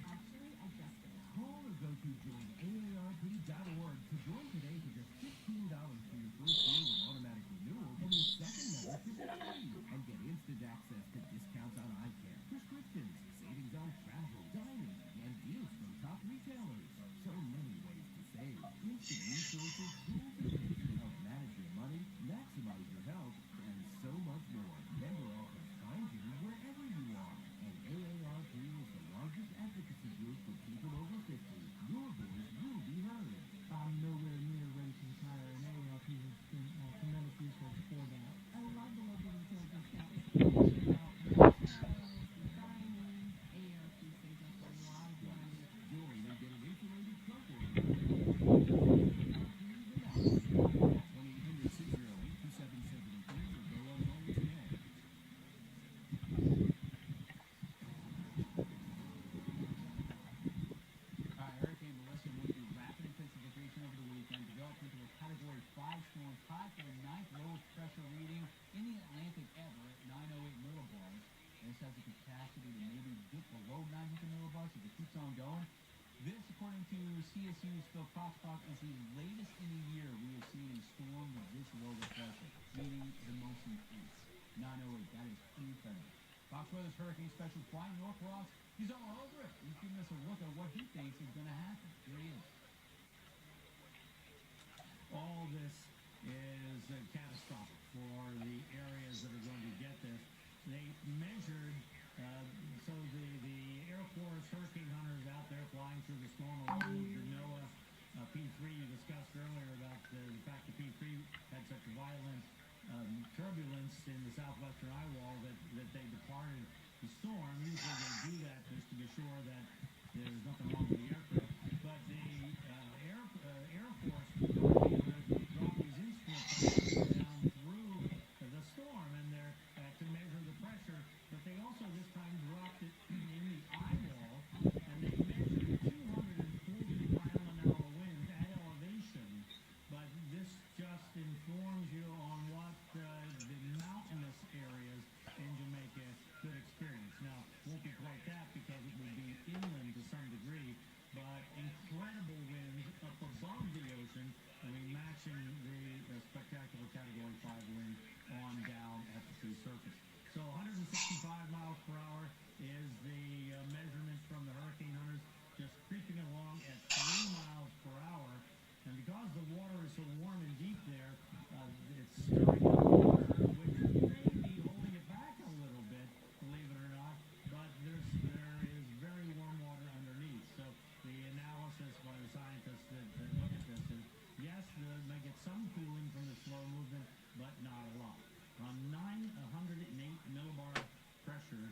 Actually, I just did. Call or go to joinaarp.org to join today for just $15 for your first year with automatic renewal, and your second membership is free. And get instant access to discounts on eye care, prescriptions, savings on travel, dining, and deals from top retailers. So many ways to save. Instant resources, tools, and tips to help manage your money, maximize your health, and so much more. Member offers find you wherever you are. And AARP is the largest advocacy group for people over 50. Your voice will be heard. I'm nowhere near ready to retire, and AARP has been a tremendous resource for that. I love the local retail discounts. AARP saves us a lot of money. Join and get an insulated truck order. This, according to CSU's Phil Proxbach, is the latest in a year we have seen a storm with this low of pressure, meaning the most intense. 908, that is incredible. Fox Weather's hurricane specialist Brian North for us. He's all over it. He's giving us a look at what he thinks is going to happen. Here he is. All this is catastrophic for the areas that are going to get this. They measured, so the Air Force hurricane hunters out there flying through the storm along with the NOAA P3. You discussed earlier about the fact that P3 had such violent turbulence in the southwestern eye wall that they departed the storm. Usually they do that just to be sure that there's nothing wrong with the aircraft. But the Air Force dropped these instrument down through the storm and they're to measure the pressure. But they also this time dropped it in the eye wall and they measured 240 mile-an-hour winds at elevation. But this just informs you on what the mountainous areas in Jamaica could experience. Now, won't be quite that because it would be inland to some degree, but incredible winds up above the ocean, I mean, matching the spectacular Category 5 wind on down at the sea surface. So 165 miles per hour is the measurements from the hurricane hunters, just creeping along at 3 miles per hour. And because the water is so warm and deep there, it's stirring up water, which may be holding it back a little bit, believe it or not. But there is very warm water underneath. So the analysis by the scientists that look at this is, yes, they may get some cooling from the slow movement, but not a lot. 908 millibar pressure,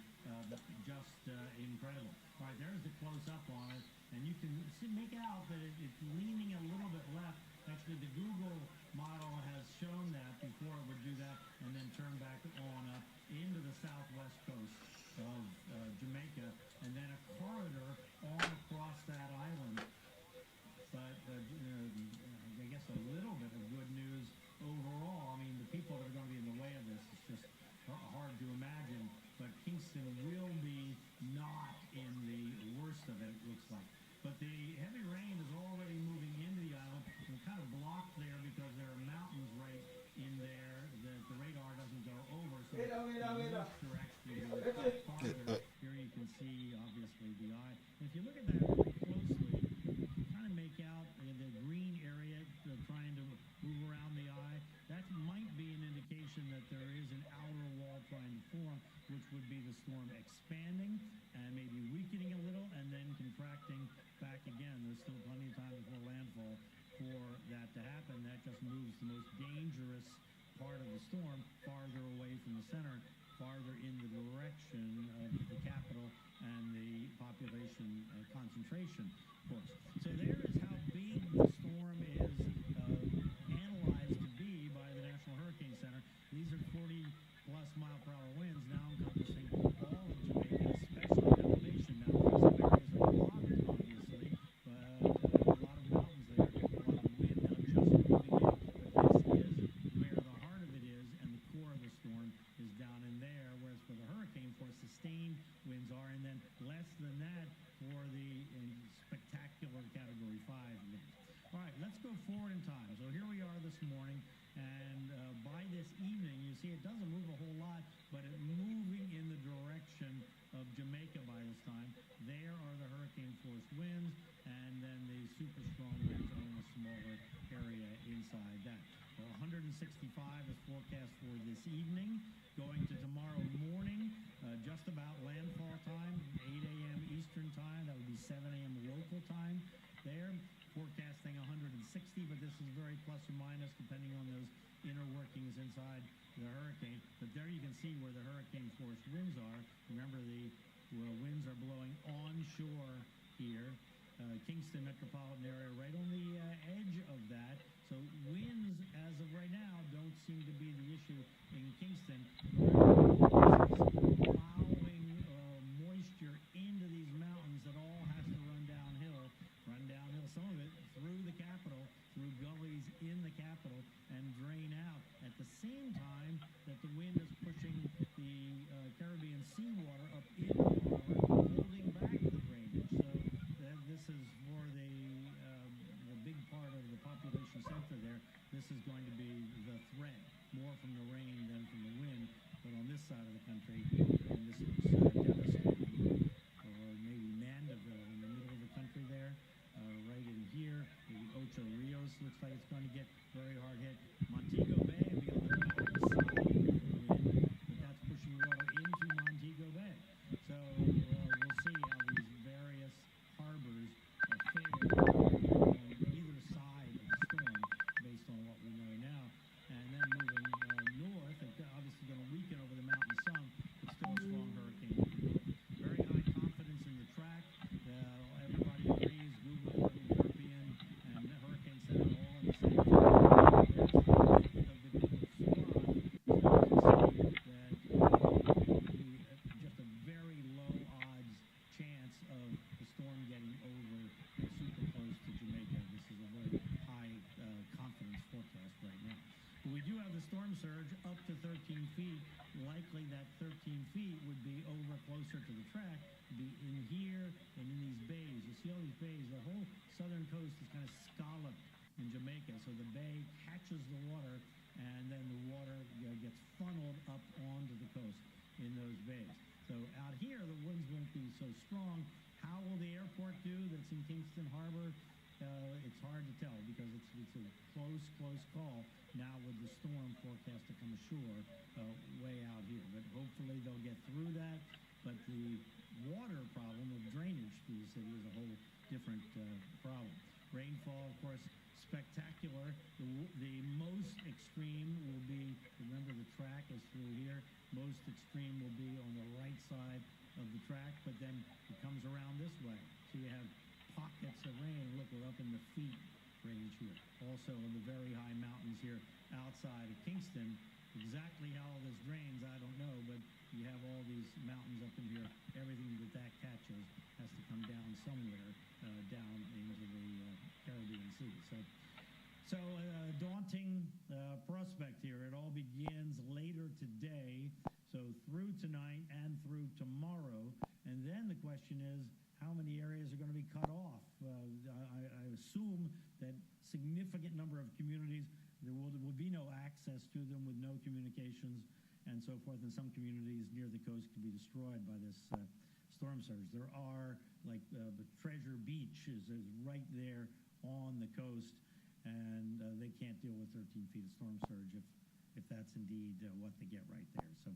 just incredible. All right, there's the close-up on it, and you can make out that it's leaning a little bit left. Actually, the Google model has shown that before it would do that and then turn back on up into the southwest coast of Jamaica, and then a corridor all across that island. But I guess a little bit of good news overall. I mean, the people that are going to be in the way of this, it's just hard to imagine. But Kingston will be not in the worst of it, looks like. But the heavy rain is already moving into the island and kind of blocked there because there are mountains right in there that the radar doesn't go over. So the moisture actually goes farther. Here you can see, obviously, the eye. And if you look at that really closely, you kind of make out the green area trying to move around the eye. That might be an indication that there is an outer wall trying to form, which would be the storm expanding and maybe weakening a little and then contracting back again. There's still plenty of time before landfall for that to happen. That just moves the most dangerous part of the storm farther away from the center, farther in the direction of the capital and the population concentration course. So there is how big the storm is analyzed to be by the National Hurricane Center. These are 40-plus mile-per-hour winds now encompassing all of Jamaica, especially at elevation. Now, some areas are blocked, obviously, but a lot of mountains there, a lot of wind now just moving in. But this is where the heart of it is, and the core of the storm is down in there, whereas for the hurricane force, sustained winds are, and then less than that for the spectacular Category 5 winds. All right, let's go forward in time. So here we are this morning, and by this evening, you see it doesn't move a whole lot, but it's moving in the direction of Jamaica by this time. There are the hurricane force winds, and then the super strong winds are in a smaller area inside that. So 165 is forecast for this evening. Going to tomorrow morning, just about landfall time, 8 a.m. Eastern time. That would be 7 a.m. local time there. Forecasting 160, but this is very plus or minus depending on those inner workings inside the hurricane. But there you can see where the hurricane force winds are. Remember, the winds are blowing onshore here. Kingston metropolitan area right on the edge of that. So winds, as of right now, don't seem to be the issue in Kingston. Plowing moisture into these mountains that all has to run downhill, some of it through the capital, through gullies in the capital, and drain out at the same time that the wind is pushing the Caribbean seawater up into the harbor, holding back the drainage. So this is this looks like it's going to get very hard hit. Montego Bay will be on the backside of the wind, but that's pushing water into Montego Bay. So we'll see how these various harbors fare on either side of the storm based on what we know now. And then moving north, it's obviously going to weaken over the mountain some, but still a strong hurricane. Very high confidence in the track. Everybody agrees, Google, European, and Hurricane Center all on the same page. There's the width of the Google swath. So you can see that just a very low odds chance of the storm getting over super close to Jamaica. This is a very high confidence forecast right now. But we do have the storm surge up to 13 feet. Likely that 13 feet would be over closer to the track, be in here and in these bays. You see all these bays, the whole southern coast is kind of scalloped in Jamaica. So the bay catches the water and then the water gets funneled up onto the coast in those bays. So out here, the winds won't be so strong. How will the airport do that's in Kingston Harbor? It's hard to tell because it's a close call now with the storm forecast to come ashore way out here. But hopefully they'll get through that. But the water problem of drainage through the city is a whole different problem. Rainfall, of course, spectacular. The most extreme will be, remember the track is through here, most extreme will be on the right side of the track, but then it comes around this way. So you have pockets of rain. Look, we're up in the feet range here. Also in the very high mountains here outside of Kingston. Exactly how all this drains, I don't know, but you have all these mountains up in here. Everything that catches has to come down somewhere down into the Caribbean Sea. So daunting prospect here. It all begins later today, so through tonight and through tomorrow. And then the question is, how many areas are going to be cut off? I assume that significant number of communities, there will be no access to them with no communications and so forth. And some communities near the coast could be destroyed by this storm surge. There are, like the Treasure Beach is right there on the coast, and they can't deal with 13 feet of storm surge if that's indeed what they get right there. So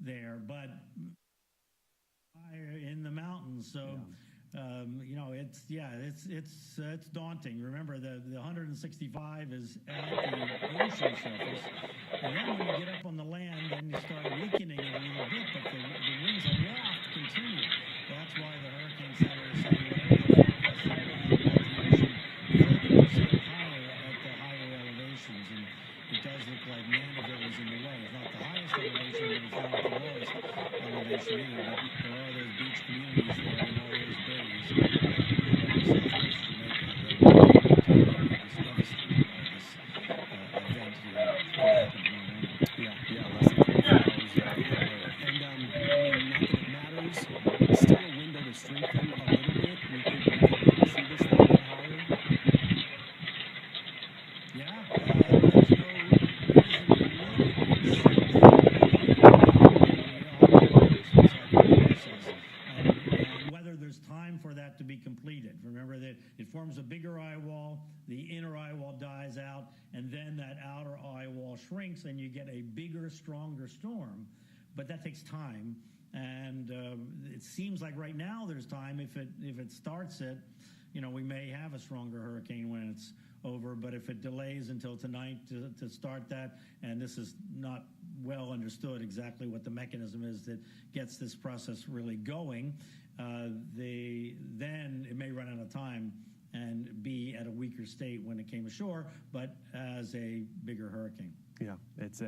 there, but in the mountains. So, it's daunting. Remember, the 165 is at the ocean surface, and then when you get up on the land, then you start weakening it a little bit, but the winds aloft continue. That's why the Hurricane Center is saying whatever the forecast is at the ocean, 30% higher at the higher elevations, and it does look like Mandeville is in the way. It's not the highest elevation, but it's not the lowest elevation either. But there are those beach communities there and all those bays southwest Jamaica that are just devastated by this event here that happened tomorrow morning. Less than 24 hours. And not that it matters, still a window to strengthen a little bit. We could see this thing get higher. Whether there's time for that to be completed. Remember that it forms a bigger eye wall, the inner eye wall dies out, and then that outer eye wall shrinks and you get a bigger, stronger storm. But that takes time, and it seems like right now there's time. If it starts it, we may have a stronger hurricane when it's over, but if it delays until tonight to start that, and this is not well understood exactly what the mechanism is that gets this process really going, then it may run out of time and be at a weaker state when it came ashore, but as a bigger hurricane. Yeah,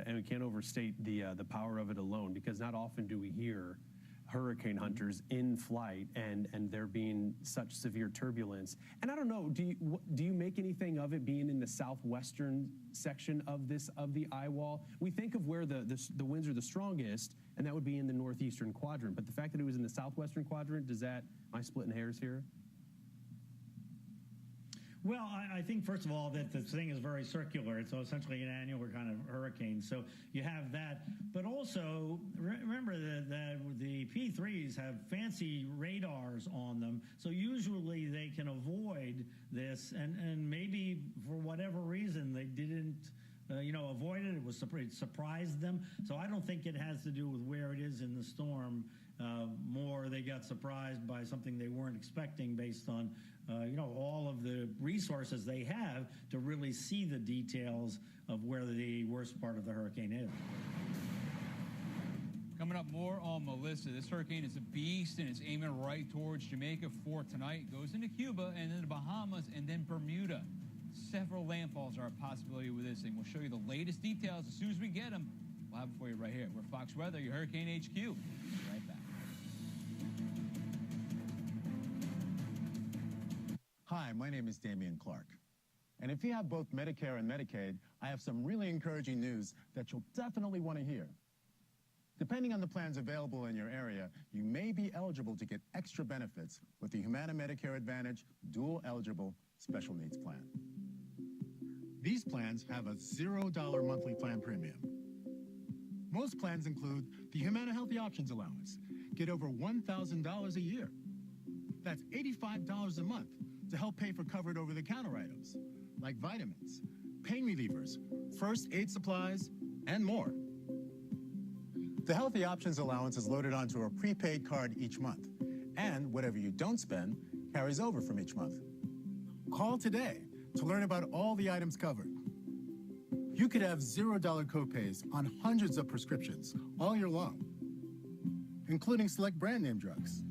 and we can't overstate the power of it alone, because not often do we hear hurricane hunters in flight and there being such severe turbulence. And I don't know, do you make anything of it being in the southwestern section of the eye wall? We think of where the winds are the strongest, and that would be in the northeastern quadrant. But the fact that it was in the southwestern quadrant, am I splitting hairs here? Well, I think, first of all, that this thing is very circular. It's essentially an annular kind of hurricane. So you have that. But also, remember that the P3s have fancy radars on them. So usually they can avoid this. And maybe for whatever reason, they didn't avoid it. It surprised them. So I don't think it has to do with where it is in the storm. More they got surprised by something they weren't expecting based on all of the resources they have to really see the details of where the worst part of the hurricane is. Coming up, more on Melissa. This hurricane is a beast, and it's aiming right towards Jamaica for tonight. Goes into Cuba, and then the Bahamas, and then Bermuda. Several landfalls are a possibility with this thing. We'll show you the latest details as soon as we get them. We'll have it for you right here. We're Fox Weather, your Hurricane HQ. We'll be right back. Hi, my name is Damian Clark. And if you have both Medicare and Medicaid, I have some really encouraging news that you'll definitely want to hear. Depending on the plans available in your area, you may be eligible to get extra benefits with the Humana Medicare Advantage Dual Eligible Special Needs Plan. These plans have a $0 monthly plan premium. Most plans include the Humana Healthy Options Allowance. Get over $1,000 a year. That's $85 a month to help pay for covered over-the-counter items like vitamins, pain relievers, first aid supplies, and more. The Healthy Options Allowance is loaded onto a prepaid card each month, and whatever you don't spend carries over from each month. Call today to learn about all the items covered. You could have $0 copays on hundreds of prescriptions all year long, including select brand name drugs.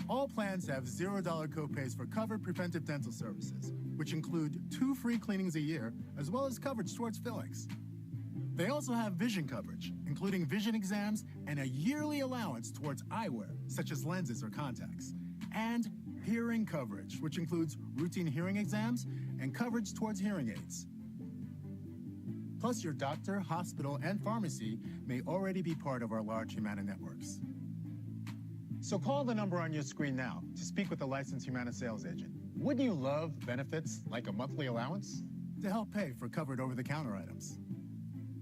All plans have $0 copays for covered preventive dental services, which include 2 free cleanings a year, as well as coverage towards fillings. They also have vision coverage, including vision exams and a yearly allowance towards eyewear, such as lenses or contacts, and hearing coverage, which includes routine hearing exams and coverage towards hearing aids. Plus, your doctor, hospital, and pharmacy may already be part of our large Humana networks. So call the number on your screen now to speak with a licensed Humana sales agent. Wouldn't you love benefits like a monthly allowance? To help pay for covered over-the-counter items.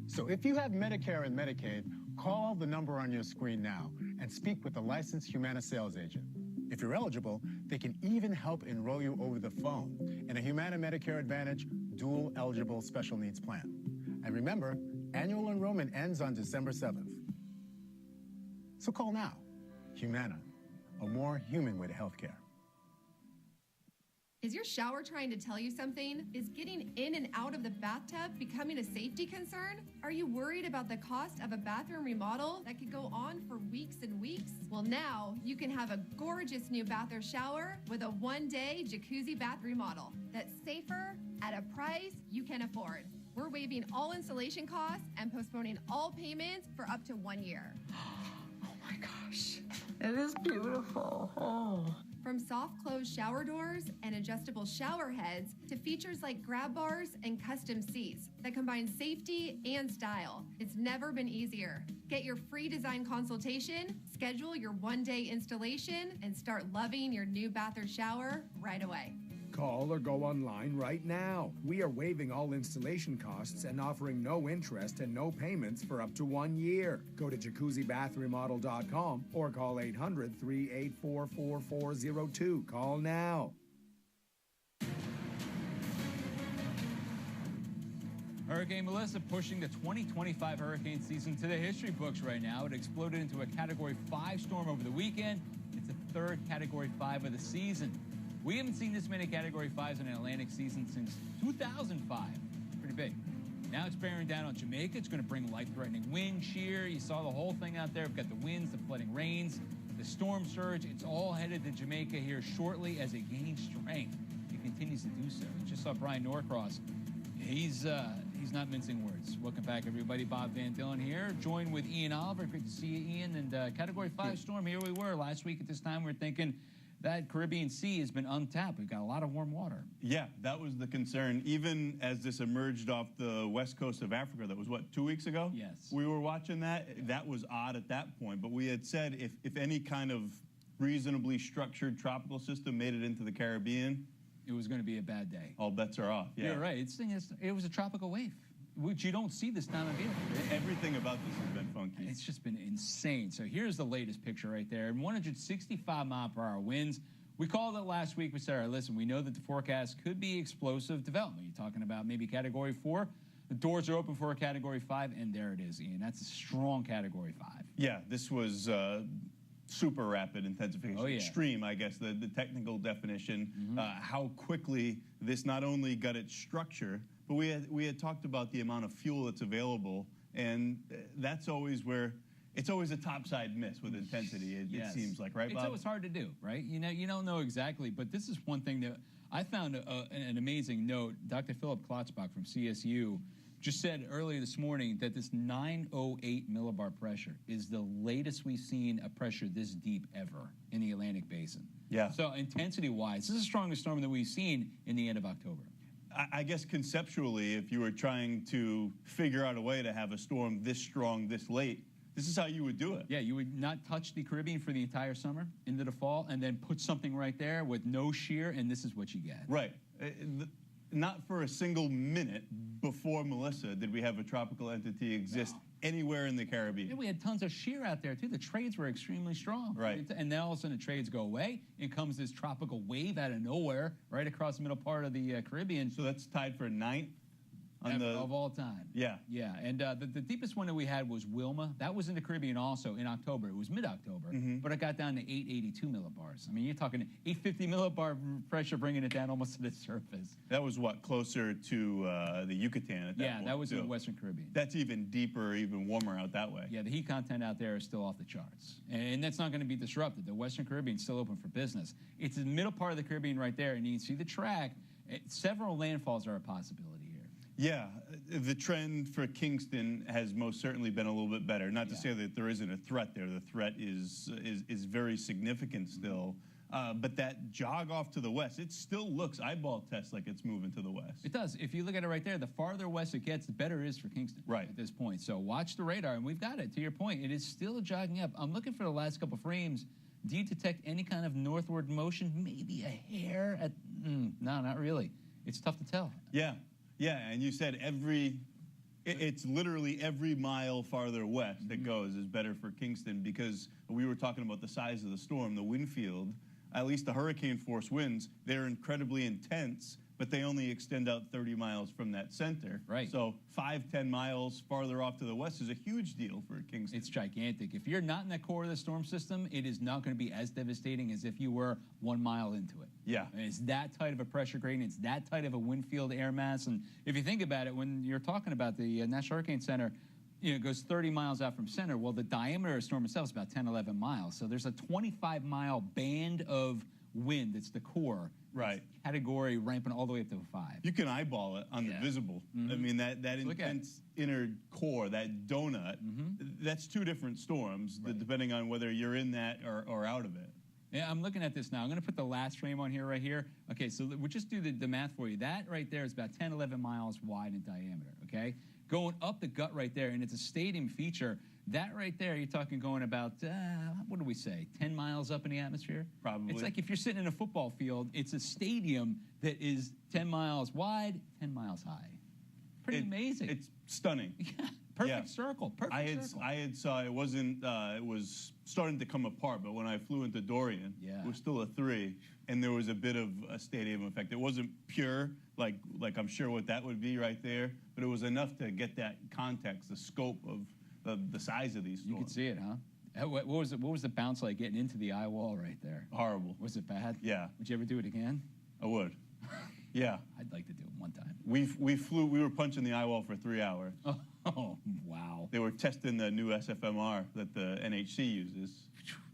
So if you have Medicare and Medicaid, call the number on your screen now and speak with a licensed Humana sales agent. If you're eligible, they can even help enroll you over the phone in a Humana Medicare Advantage Dual Eligible Special Needs Plan. And remember, annual enrollment ends on December 7th. So call now. Humana, a more human way to healthcare. Is your shower trying to tell you something? Is getting in and out of the bathtub becoming a safety concern? Are you worried about the cost of a bathroom remodel that could go on for weeks and weeks? Well, now you can have a gorgeous new bath or shower with a one-day jacuzzi bath remodel that's safer at a price you can afford. We're waiving all installation costs and postponing all payments for up to 1 year. Oh my gosh, it is beautiful. Oh. From soft close shower doors and adjustable shower heads to features like grab bars and custom seats that combine safety and style, it's never been easier. Get your free design consultation, schedule your one-day installation, and start loving your new bath or shower right away. Call or go online right now. We are waiving all installation costs and offering no interest and no payments for up to 1 year. Go to jacuzzibathremodel.com or call 800-384-4402. Call now. Hurricane Melissa pushing the 2025 hurricane season to the history books right now. It exploded into a Category 5 storm over the weekend. It's the third Category 5 of the season. We haven't seen this many Category 5s in an Atlantic season since 2005. Pretty big. Now it's bearing down on Jamaica. It's going to bring life-threatening wind shear. You saw the whole thing out there. We've got the winds, the flooding rains. The storm surge, it's all headed to Jamaica here shortly as it gains strength. It continues to do so. You just saw Brian Norcross. He's not mincing words. Welcome back, everybody. Bob Van Dillon here, joined with Ian Oliver. Great to see you, Ian. And Category 5 storm, here we were. Last week at this time, we were thinking that Caribbean Sea has been untapped. We've got a lot of warm water. Yeah, that was the concern. Even as this emerged off the west coast of Africa, that was, what, 2 weeks ago? Yes. We were watching that. Yeah. That was odd at that point. But we had said if any kind of reasonably structured tropical system made it into the Caribbean, it was going to be a bad day. All bets are off. Yeah. You're right. It was a tropical wave, which you don't see this time of year. Everything about this has been funky. It's just been insane. So here's the latest picture right there. 165-mile-per-hour winds. We called it last week. We said, all right, listen, we know that the forecast could be explosive development. You're talking about maybe Category 4. The doors are open for a Category 5, and there it is, Ian. That's a strong Category 5. Yeah, this was super rapid intensification. Oh, yeah. Extreme, I guess, the technical definition. Mm-hmm. How quickly this not only got its structure, but we had talked about the amount of fuel that's available, and that's always where it's always a topside miss with intensity. It seems like, right, Bob? It's always hard to do, right? You don't know exactly, but this is one thing that I found an amazing note. Dr. Philip Klotzbach from CSU just said earlier this morning that this 908 millibar pressure is the latest we've seen a pressure this deep ever in the Atlantic Basin. Yeah. So intensity-wise, this is the strongest storm that we've seen in the end of October. I guess conceptually, if you were trying to figure out a way to have a storm this strong, this late, this is how you would do it. Yeah, you would not touch the Caribbean for the entire summer into the fall and then put something right there with no shear, and this is what you get. Right. Not for a single minute before Melissa did we have a tropical entity exist anywhere in the Caribbean. Yeah, we had tons of shear out there, too. The trades were extremely strong. Right. And then all of a sudden the trades go away. In comes this tropical wave out of nowhere right across the middle part of the Caribbean. So that's tied for 9th? Of all time. Yeah. Yeah, and the deepest one that we had was Wilma. That was in the Caribbean also in October. It was mid-October, but it got down to 882 millibars. I mean, you're talking 850 millibar pressure bringing it down almost to the surface. That was, what, closer to the Yucatan at that point? Yeah, that was in the Western Caribbean. That's even deeper, even warmer out that way. Yeah, the heat content out there is still off the charts. And that's not going to be disrupted. The Western Caribbean's still open for business. It's the middle part of the Caribbean right there, and you can see the track. Several landfalls are a possibility. Yeah, the trend for Kingston has most certainly been a little bit better. Not to say that there isn't a threat there. The threat is very significant still. But that jog off to the west, it still looks eyeball test like it's moving to the west. It does. If you look at it right there, the farther west it gets, the better it is for Kingston at this point. So watch the radar, and we've got it. To your point, it is still jogging up. I'm looking for the last couple frames. Do you detect any kind of northward motion? Maybe a hair? No, not really. It's tough to tell. Yeah. Yeah, and you said it's literally every mile farther west that goes is better for Kingston, because we were talking about the size of the storm, the wind field, at least the hurricane force winds, they're incredibly intense, but they only extend out 30 miles from that center. Right. So 5-10 miles farther off to the west is a huge deal for Kingston. It's gigantic. If you're not in the core of the storm system, it is not going to be as devastating as if you were 1 mile into it. Yeah. And it's that tight of a pressure gradient. It's that tight of a wind field air mass. And if you think about it, when you're talking about the National Hurricane Center, it goes 30 miles out from center. Well, the diameter of the storm itself is about 10, 11 miles. So there's a 25-mile band of wind that's the core. Right. Category ramping all the way up to a 5. You can eyeball it on the visible. I mean, that intense inner core, that donut, that's 2 different storms, depending on whether you're in that or out of it. Yeah, I'm looking at this now. I'm going to put the last frame on here right here. Okay, so we'll just do the math for you. That right there is about 10, 11 miles wide in diameter, okay? Going up the gut right there, and it's a stadium feature. That right there, you're talking going about, what do we say, 10 miles up in the atmosphere? Probably. It's like if you're sitting in a football field, it's a stadium that is 10 miles wide, 10 miles high. Pretty amazing. It's stunning. Yeah, perfect circle, perfect circle. I had saw it wasn't, it was starting to come apart, but when I flew into Dorian, it was still a 3, and there was a bit of a stadium effect. It wasn't pure, like I'm sure what that would be right there, but it was enough to get that context, the scope of the size of these storms. You could see it, huh? What was the bounce like getting into the eye wall right there? Horrible. Was it bad? Yeah. Would you ever do it again? I would. Yeah. I'd like to do it one time. We were punching the eye wall for 3 hours. Oh, wow. They were testing the new SFMR that the NHC uses.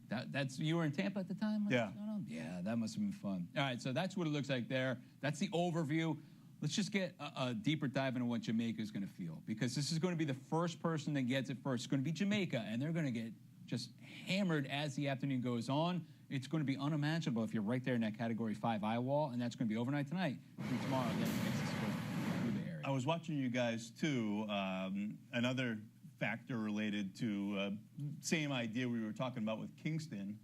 That's you were in Tampa at the time? Yeah. Yeah, that must have been fun. All right, so that's what it looks like there. That's the overview. Let's just get a deeper dive into what Jamaica is going to feel, because this is going to be the first person that gets it first. It's going to be Jamaica, and they're going to get just hammered as the afternoon goes on. It's going to be unimaginable if you're right there in that Category 5 eye wall, and that's going to be overnight tonight through tomorrow. Then it makes its way through the area. I was watching you guys too. Another factor related to same idea we were talking about with Kingston.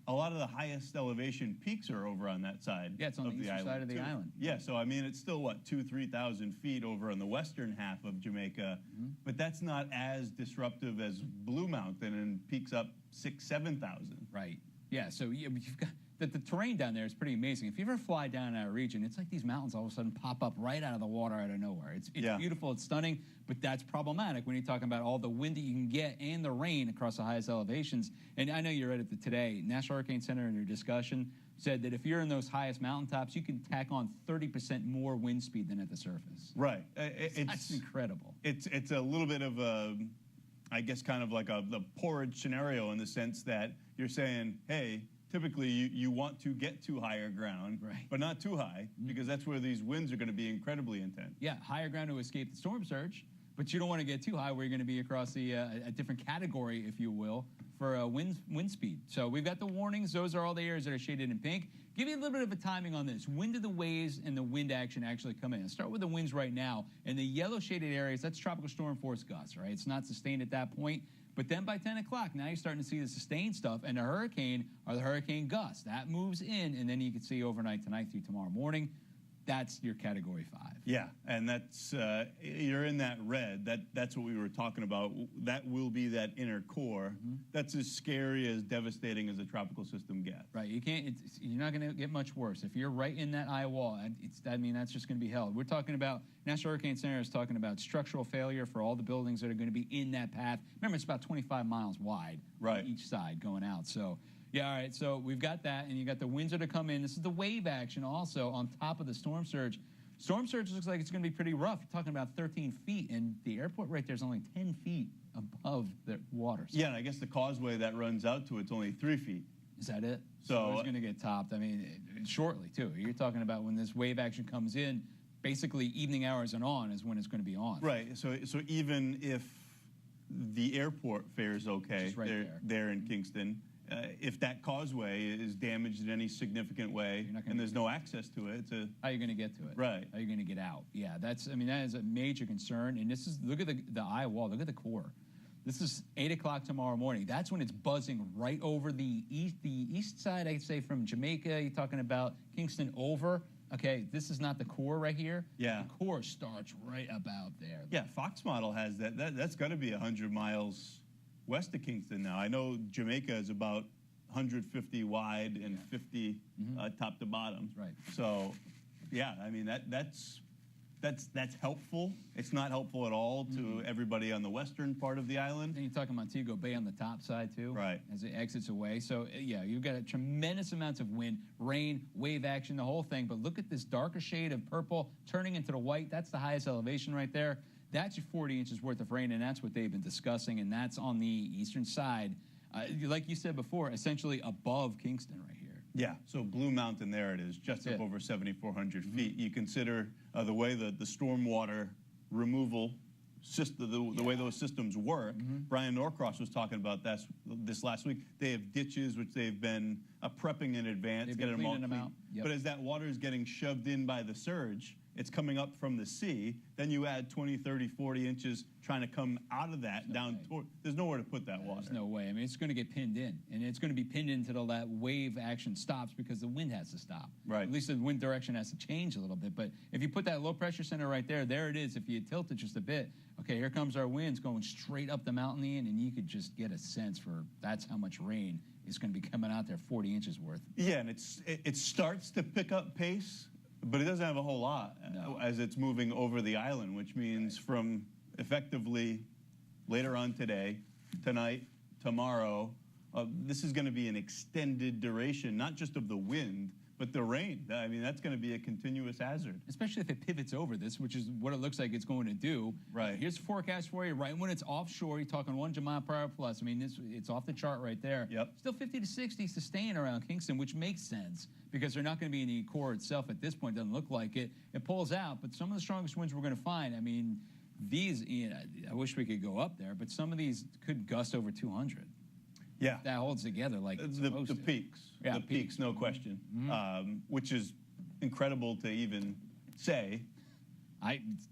A lot of the highest elevation peaks are over on that side. Yeah, it's on the eastern island side of the too. island. Yeah, so I mean, it's still what 2,000–3,000 feet over on the western half of Jamaica, but that's not as disruptive as Blue Mountain and peaks up 6,000–7,000. Right. Yeah. So you've got the terrain down there is pretty amazing. If you ever fly down that region, it's like these mountains all of a sudden pop up right out of the water out of nowhere. It's beautiful. It's stunning, but that's problematic when you're talking about all the wind that you can get and the rain across the highest elevations. And I know you read it today. National Hurricane Center in their discussion said that if you're in those highest mountaintops, you can tack on 30% more wind speed than at the surface. Right. That's incredible. It's a little bit of a, I guess, kind of like the porridge scenario in the sense that you're saying, hey, typically you want to get to higher ground, but not too high, because that's where these winds are going to be incredibly intense. Yeah, higher ground to escape the storm surge, but you don't want to get too high where you're going to be across the a different category, if you will, for wind speed. So we've got the warnings. Those are all the areas that are shaded in pink. Give you a little bit of a timing on this. When do the waves and the wind action actually come in? Let's start with the winds right now. In the yellow shaded areas, that's tropical storm force gusts, right? It's not sustained at that point. But then by 10 o'clock, now you're starting to see the sustained stuff, and the hurricane are the hurricane gusts. That moves in, and then you can see overnight tonight through tomorrow morning. That's your Category 5. Yeah, and that's you're in that red. That's what we were talking about. That will be that inner core. That's as scary, as devastating as a tropical system gets. Right. You can't. You're not going to get much worse if you're right in that eye wall. I mean, that's just going to be hell. We're talking about National Hurricane Center is talking about structural failure for all the buildings that are going to be in that path. Remember, it's about 25 miles wide on each side going out. So. Yeah, all right, so we've got that, and you got the winds that are come in. This is the wave action also on top of the storm surge. Storm surge looks like it's going to be pretty rough. You're talking about 13 feet, and the airport right there is only 10 feet above the water. Yeah, and I guess the causeway that runs out to it's only 3 feet. Is that it? So it's going to get topped. I mean, shortly, too. You're talking about when this wave action comes in, basically evening hours and on is when it's going to be on. Right, so even if the airport fares okay, there in Kingston, if that causeway is damaged in any significant way and there's no access to it, how are you going to get to it? Right. How are you going to get out? Yeah, that is a major concern. And this is, look at the eye wall, look at the core. This is 8 o'clock tomorrow morning. That's when it's buzzing right over the east side, I'd say, from Jamaica. You're talking about Kingston over. Okay, this is not the core right here. Yeah. The core starts right about there. Yeah, Fox model has that. That's got to be 100 miles west of Kingston now. I know Jamaica is about 150 wide and 50 top to bottom. Right. So, yeah, I mean that's helpful. It's not helpful at all to everybody on the western part of the island. And you're talking Montego Bay on the top side too, right? As it exits away. So yeah, you've got a tremendous amounts of wind, rain, wave action, the whole thing. But look at this darker shade of purple turning into the white. That's the highest elevation right there. That's your 40 inches worth of rain, and that's what they've been discussing, and that's on the eastern side. Like you said before, essentially above Kingston right here. Yeah, so Blue Mountain, there it is, just up over 7,400 feet. You consider the way the stormwater removal system, the way those systems work. Brian Norcross was talking about this last week. They have ditches which they've been prepping in advance, getting them all clean. Out. Yep. But as that water is getting shoved in by the surge, it's coming up from the sea. Then you add 20, 30, 40 inches trying to come out of that down toward. There's nowhere to put that water. There's no way. I mean, it's going to get pinned in, and it's going to be pinned in until that wave action stops because the wind has to stop. Right. At least the wind direction has to change a little bit. But if you put that low pressure center right there, there it is. If you tilt it just a bit, okay, here comes our winds going straight up the mountain end, and you could just get a sense for that's how much rain is going to be coming out there, 40 inches worth. Yeah, and it starts to pick up pace. But it doesn't have a whole lot as it's moving over the island, which means from effectively later on today, tonight, tomorrow, this is going to be an extended duration, not just of the wind, But the rain, I mean, that's going to be a continuous hazard. Especially if it pivots over this, which is what it looks like it's going to do. Right. Here's the forecast for you. Right when it's offshore, you're talking 100 mile per hour plus. I mean, it's off the chart right there. Yep. Still 50 to 60 sustained around Kingston, which makes sense because they're not going to be in the core itself at this point. Doesn't look like it. It pulls out, but some of the strongest winds we're going to find, I mean, these, I wish we could go up there, but some of these could gust over 200. Yeah. That holds together like it's the supposed to. peaks. Yeah, the peaks, no question. Mm-hmm. Which is incredible to even say.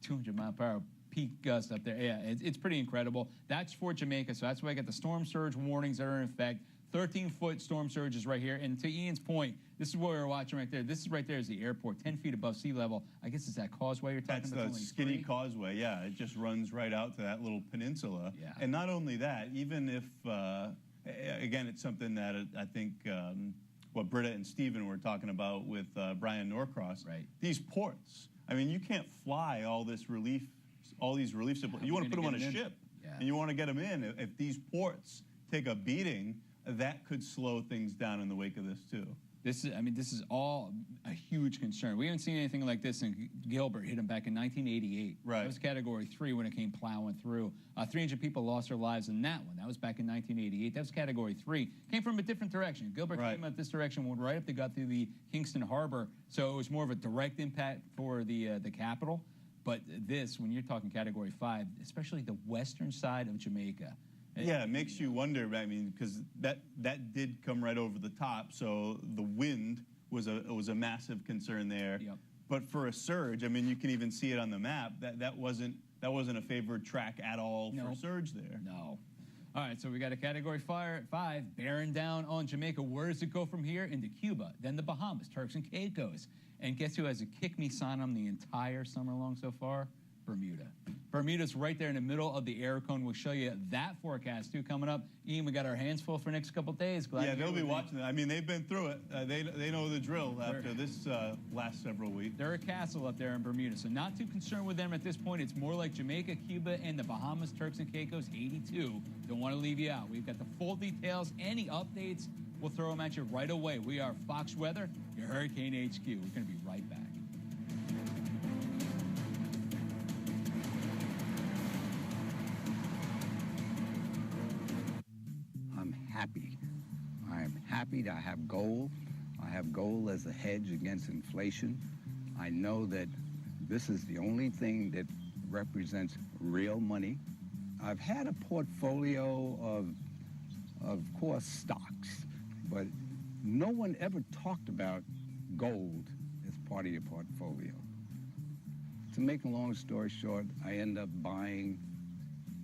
200 mile per hour peak gust up there. Yeah, it's pretty incredible. That's for Jamaica, so that's why I got the storm surge warnings that are in effect. 13-foot storm surge is right here. And to Ian's point, this is what we're watching right there. This is right there is the airport, 10 feet above sea level. I guess it's that causeway you're talking about. That's the skinny causeway, yeah. It just runs right out to that little peninsula. Yeah. And not only that, even if, again, it's something that I think what Britta and Steven were talking about with Brian Norcross. Right. These ports. I mean, you can't fly all these relief supplies. You want to put them on a ship, and you want to get them in. If these ports take a beating, that could slow things down in the wake of this too. This is all a huge concern. We haven't seen anything like this in Gilbert. Hit them back in 1988. Right. That was Category 3 when it came plowing through. 300 people lost their lives in that one. That was back in 1988. That was Category 3. Came from a different direction. Gilbert came out this direction, went right up. They got through the Kingston Harbor, so it was more of a direct impact for the capital. But this, when you're talking Category 5, especially the western side of Jamaica. Yeah, it makes you wonder. I mean, because that did come right over the top, so the wind was a massive concern there. Yep. But for a surge, I mean, you can even see it on the map. That wasn't a favored track at all for surge there. No. All right, so we got a Category 5 bearing down on Jamaica. Where does it go from here? Into Cuba, then the Bahamas, Turks and Caicos. And guess who has a kick-me sign on the entire summer long so far? Bermuda. Bermuda's right there in the middle of the air cone. We'll show you that forecast, too, coming up. Ian, we got our hands full for the next couple days. Yeah, they'll be watching it. I mean, they've been through it. They know the drill after this last several weeks. They're a castle up there in Bermuda, so not too concerned with them at this point. It's more like Jamaica, Cuba, and the Bahamas, Turks and Caicos, 82. Don't want to leave you out. We've got the full details. Any updates, we'll throw them at you right away. We are Fox Weather, your Hurricane HQ. We're going to be right back. Happy. I'm happy to have gold. I have gold as a hedge against inflation. I know that this is the only thing that represents real money. I've had a portfolio of course, stocks, but no one ever talked about gold as part of your portfolio. To make a long story short, I end up buying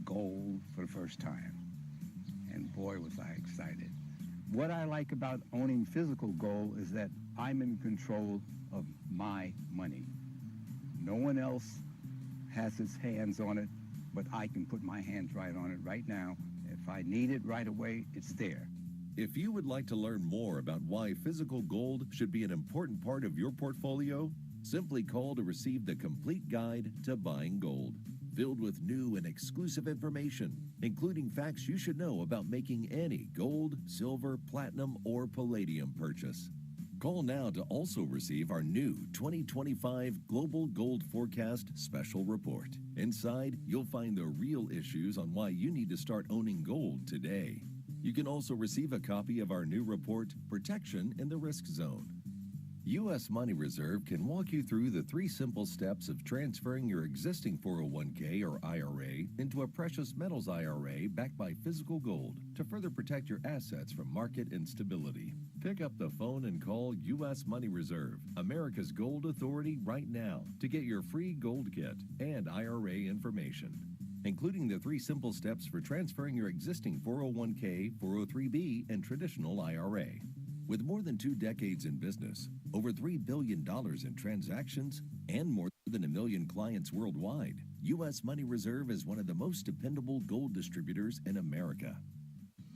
gold for the first time. And boy, was I excited. What I like about owning physical gold is that I'm in control of my money. No one else has his hands on it, but I can put my hands right on it right now. If I need it right away, it's there. If you would like to learn more about why physical gold should be an important part of your portfolio, simply call to receive the complete guide to buying gold, filled with new and exclusive information, including facts you should know about making any gold, silver, platinum, or palladium purchase. Call now to also receive our new 2025 Global Gold Forecast Special Report. Inside, you'll find the real issues on why you need to start owning gold today. You can also receive a copy of our new report, Protection in the Risk Zone. U.S. Money Reserve can walk you through the 3 simple steps of transferring your existing 401k or IRA into a precious metals IRA backed by physical gold to further protect your assets from market instability. Pick up the phone and call U.S. Money Reserve, America's gold authority, right now to get your free gold kit and IRA information, including the 3 simple steps for transferring your existing 401k, 403b, and traditional IRA. With more than 2 decades in business, over $3 billion in transactions, and more than 1 million clients worldwide, U.S. Money Reserve is one of the most dependable gold distributors in America.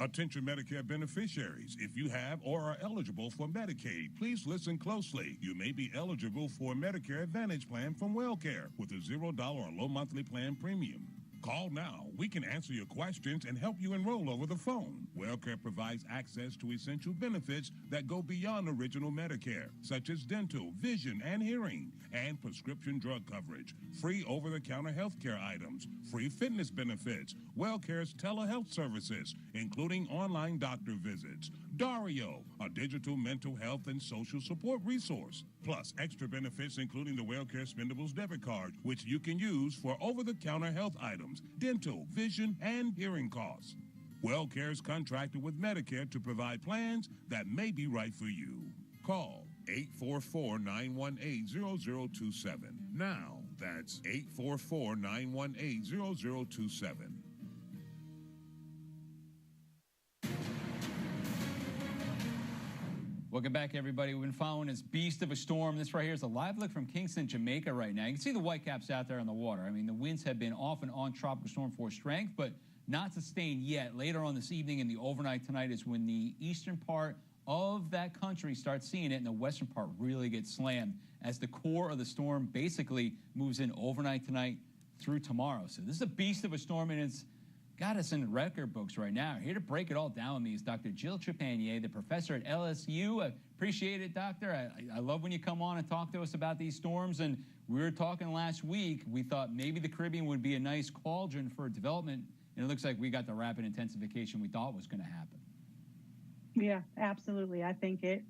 Attention Medicare beneficiaries. If you have or are eligible for Medicaid, please listen closely. You may be eligible for a Medicare Advantage plan from WellCare with a $0 or low monthly plan premium. Call now. We can answer your questions and help you enroll over the phone. WellCare provides access to essential benefits that go beyond original Medicare, such as dental, vision, and hearing, and prescription drug coverage, free over-the-counter health care items, free fitness benefits, WellCare's telehealth services, including online doctor visits, Dario, a digital mental health and social support resource, plus extra benefits including the WellCare Spendables debit card, which you can use for over-the-counter health items, dental, vision, and hearing costs. WellCare's contracted with Medicare to provide plans that may be right for you. Call 844-918-0027. Now, that's 844-918-0027. Welcome back, everybody. We've been following this beast of a storm. This right here is a live look from Kingston, Jamaica right now. You can see the whitecaps out there on the water. I mean, the winds have been off and on tropical storm force strength, but not sustained yet. Later on this evening and the overnight tonight is when the eastern part of that country starts seeing it, and the western part really gets slammed as the core of the storm basically moves in overnight tonight through tomorrow. So this is a beast of a storm, and it's got us in the record books right now. Here to break it all down with me is Dr. Jill Trepanier, the professor at LSU. I appreciate it, doctor. I love when you come on and talk to us about these storms. And we were talking last week. We thought maybe the Caribbean would be a nice cauldron for development, and it looks like we got the rapid intensification we thought was going to happen. Yeah, absolutely. I think it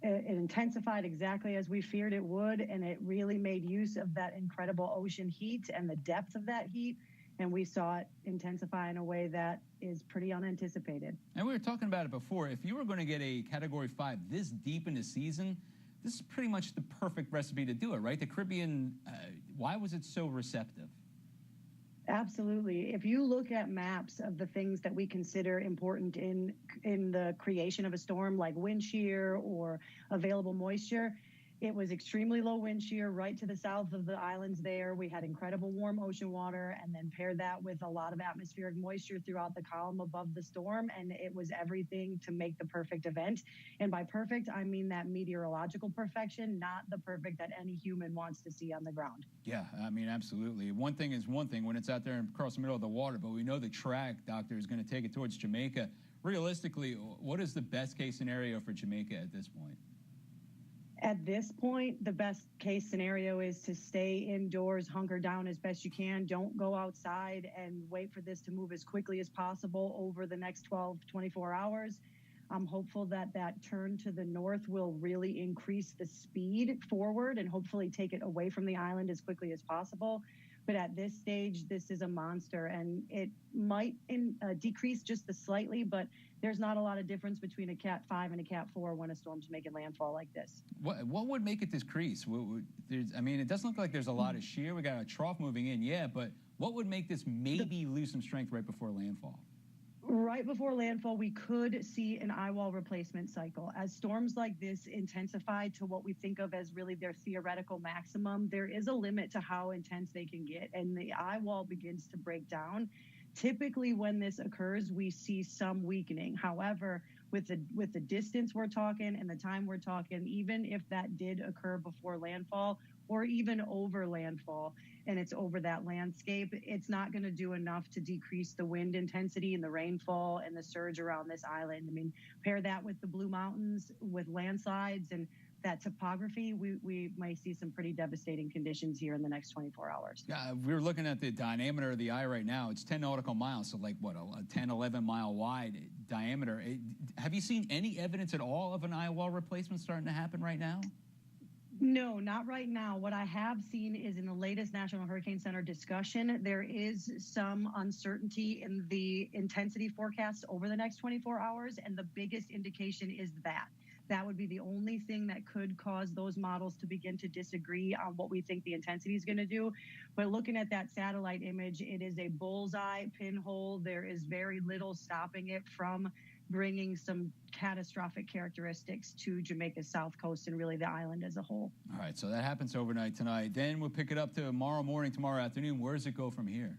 intensified exactly as we feared it would, and it really made use of that incredible ocean heat and the depth of that heat. And we saw it intensify in a way that is pretty unanticipated. And we were talking about it before. If you were going to get a Category 5 this deep in the season, this is pretty much the perfect recipe to do it, right? The Caribbean, why was it so receptive? Absolutely. If you look at maps of the things that we consider important in the creation of a storm, like wind shear or available moisture, it was extremely low wind shear right to the south of the islands there. We had incredible warm ocean water, and then pair that with a lot of atmospheric moisture throughout the column above the storm, and it was everything to make the perfect event. And by perfect, I mean that meteorological perfection, not the perfect that any human wants to see on the ground. Yeah, I mean, absolutely. One thing is one thing when it's out there across the middle of the water, but we know the track, doctor, is going to take it towards Jamaica. Realistically, what is the best case scenario for Jamaica at this point? At this point, the best case scenario is to stay indoors, hunker down as best you can. Don't go outside and wait for this to move as quickly as possible over the next 12, 24 hours. I'm hopeful that that turn to the north will really increase the speed forward and hopefully take it away from the island as quickly as possible. But at this stage, this is a monster, and it might decrease just slightly, but there's not a lot of difference between a Cat 5 and a Cat 4 when a storm's making landfall like this. What would make it decrease? I mean, it doesn't look like there's a lot of shear. We got a trough moving in, yeah, but what would make this maybe lose some strength right before landfall? Right before landfall, we could see an eye wall replacement cycle. As storms like this intensify to what we think of as really their theoretical maximum, there is a limit to how intense they can get, and the eye wall begins to break down. Typically, when this occurs, we see some weakening. However, with the distance we're talking and the time we're talking, even if that did occur before landfall or even over landfall, and it's over that landscape, it's not going to do enough to decrease the wind intensity and the rainfall and the surge around this island. I mean, pair that with the Blue Mountains, with landslides and that topography, we might see some pretty devastating conditions here in the next 24 hours. Yeah, we're looking at the diameter of the eye right now. It's 10 nautical miles, so like what, a 10, 11 mile wide diameter. Have you seen any evidence at all of an eye wall replacement starting to happen right now? No, not right now. What I have seen is in the latest National Hurricane Center discussion, there is some uncertainty in the intensity forecasts over the next 24 hours, and the biggest indication is that. That would be the only thing that could cause those models to begin to disagree on what we think the intensity is going to do. But looking at that satellite image, it is a bullseye pinhole. There is very little stopping it from bringing some catastrophic characteristics to Jamaica's south coast and really the island as a whole. All right, so that happens overnight tonight. Then we'll pick it up tomorrow morning, tomorrow afternoon. Where does it go from here?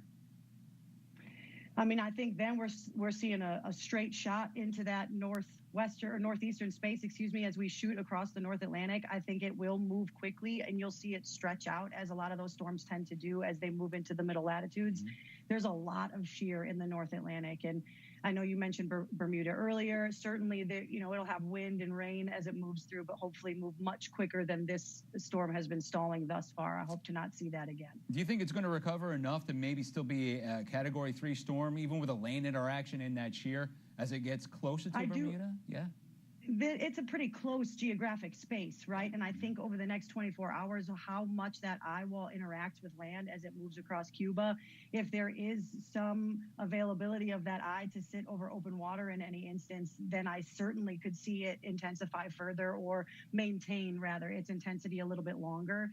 I mean, I think then we're seeing a straight shot into that northeastern space, as we shoot across the North Atlantic. I think it will move quickly, and you'll see it stretch out as a lot of those storms tend to do as they move into the middle latitudes. There's a lot of shear in the North Atlantic, and I know you mentioned Bermuda earlier. Certainly, it'll have wind and rain as it moves through, but hopefully move much quicker than this storm has been stalling thus far. I hope to not see that again. Do you think it's going to recover enough to maybe still be a Category 3 storm, even with a lane interaction in that shear as it gets closer to Bermuda? Yeah. It's a pretty close geographic space, right? And I think over the next 24 hours, how much that eye wall interacts with land as it moves across Cuba, if there is some availability of that eye to sit over open water in any instance, then I certainly could see it intensify further or maintain, rather, its intensity a little bit longer.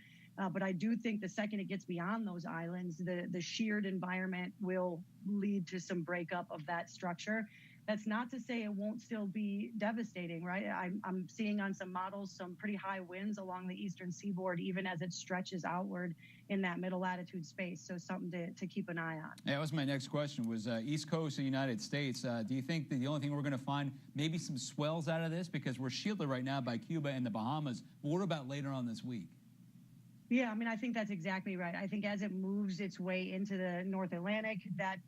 But I do think the second it gets beyond those islands, the sheared environment will lead to some breakup of that structure. That's not to say it won't still be devastating, right? I'm seeing on some models some pretty high winds along the eastern seaboard, even as it stretches outward in that middle latitude space. So something to keep an eye on. Yeah, that was my next question, was East Coast of the United States. Do you think that the only thing we're going to find, maybe some swells out of this? Because we're shielded right now by Cuba and the Bahamas. But what about later on this week? Yeah, I mean, I think that's exactly right. I think as it moves its way into the North Atlantic, that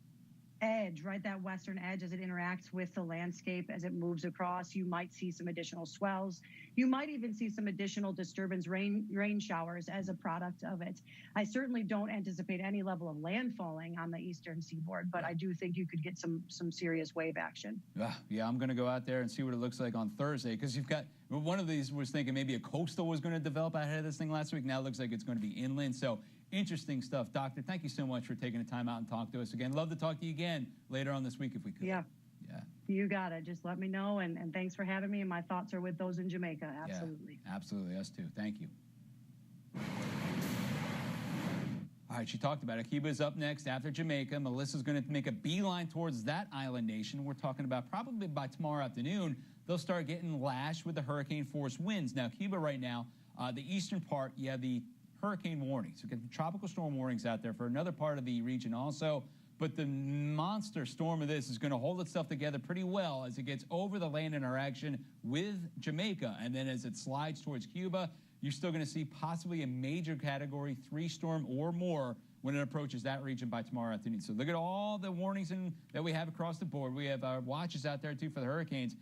edge, right, that western edge, as it interacts with the landscape, as it moves across, you might see some additional swells. You might even see some additional disturbance, rain showers as a product of it. I certainly don't anticipate any level of landfalling on the eastern seaboard, but I do think you could get some serious wave action. Yeah, I'm going to go out there and see what it looks like on Thursday, because you've got, one of these was thinking maybe a coastal was going to develop ahead of this thing last week. Now it looks like it's going to be inland. So interesting stuff. Doctor, thank you so much for taking the time out and talk to us again. Love to talk to you again later on this week if we could. Yeah. You got it. Just let me know, and thanks for having me. And my thoughts are with those in Jamaica. Absolutely. Yeah, absolutely. Us too. Thank you. All right, she talked about it. Cuba is up next after Jamaica. Melissa's going to make a beeline towards that island nation. We're talking about probably by tomorrow afternoon, they'll start getting lashed with the hurricane-force winds. Now, Cuba right now, the eastern part, you have the hurricane warnings. We get the tropical storm warnings out there for another part of the region also. But the monster storm of this is going to hold itself together pretty well as it gets over the land interaction with Jamaica. And then as it slides towards Cuba, you're still going to see possibly a major Category 3 storm or more when it approaches that region by tomorrow afternoon. So look at all the warnings that we have across the board. We have our watches out there, too, for the hurricanes.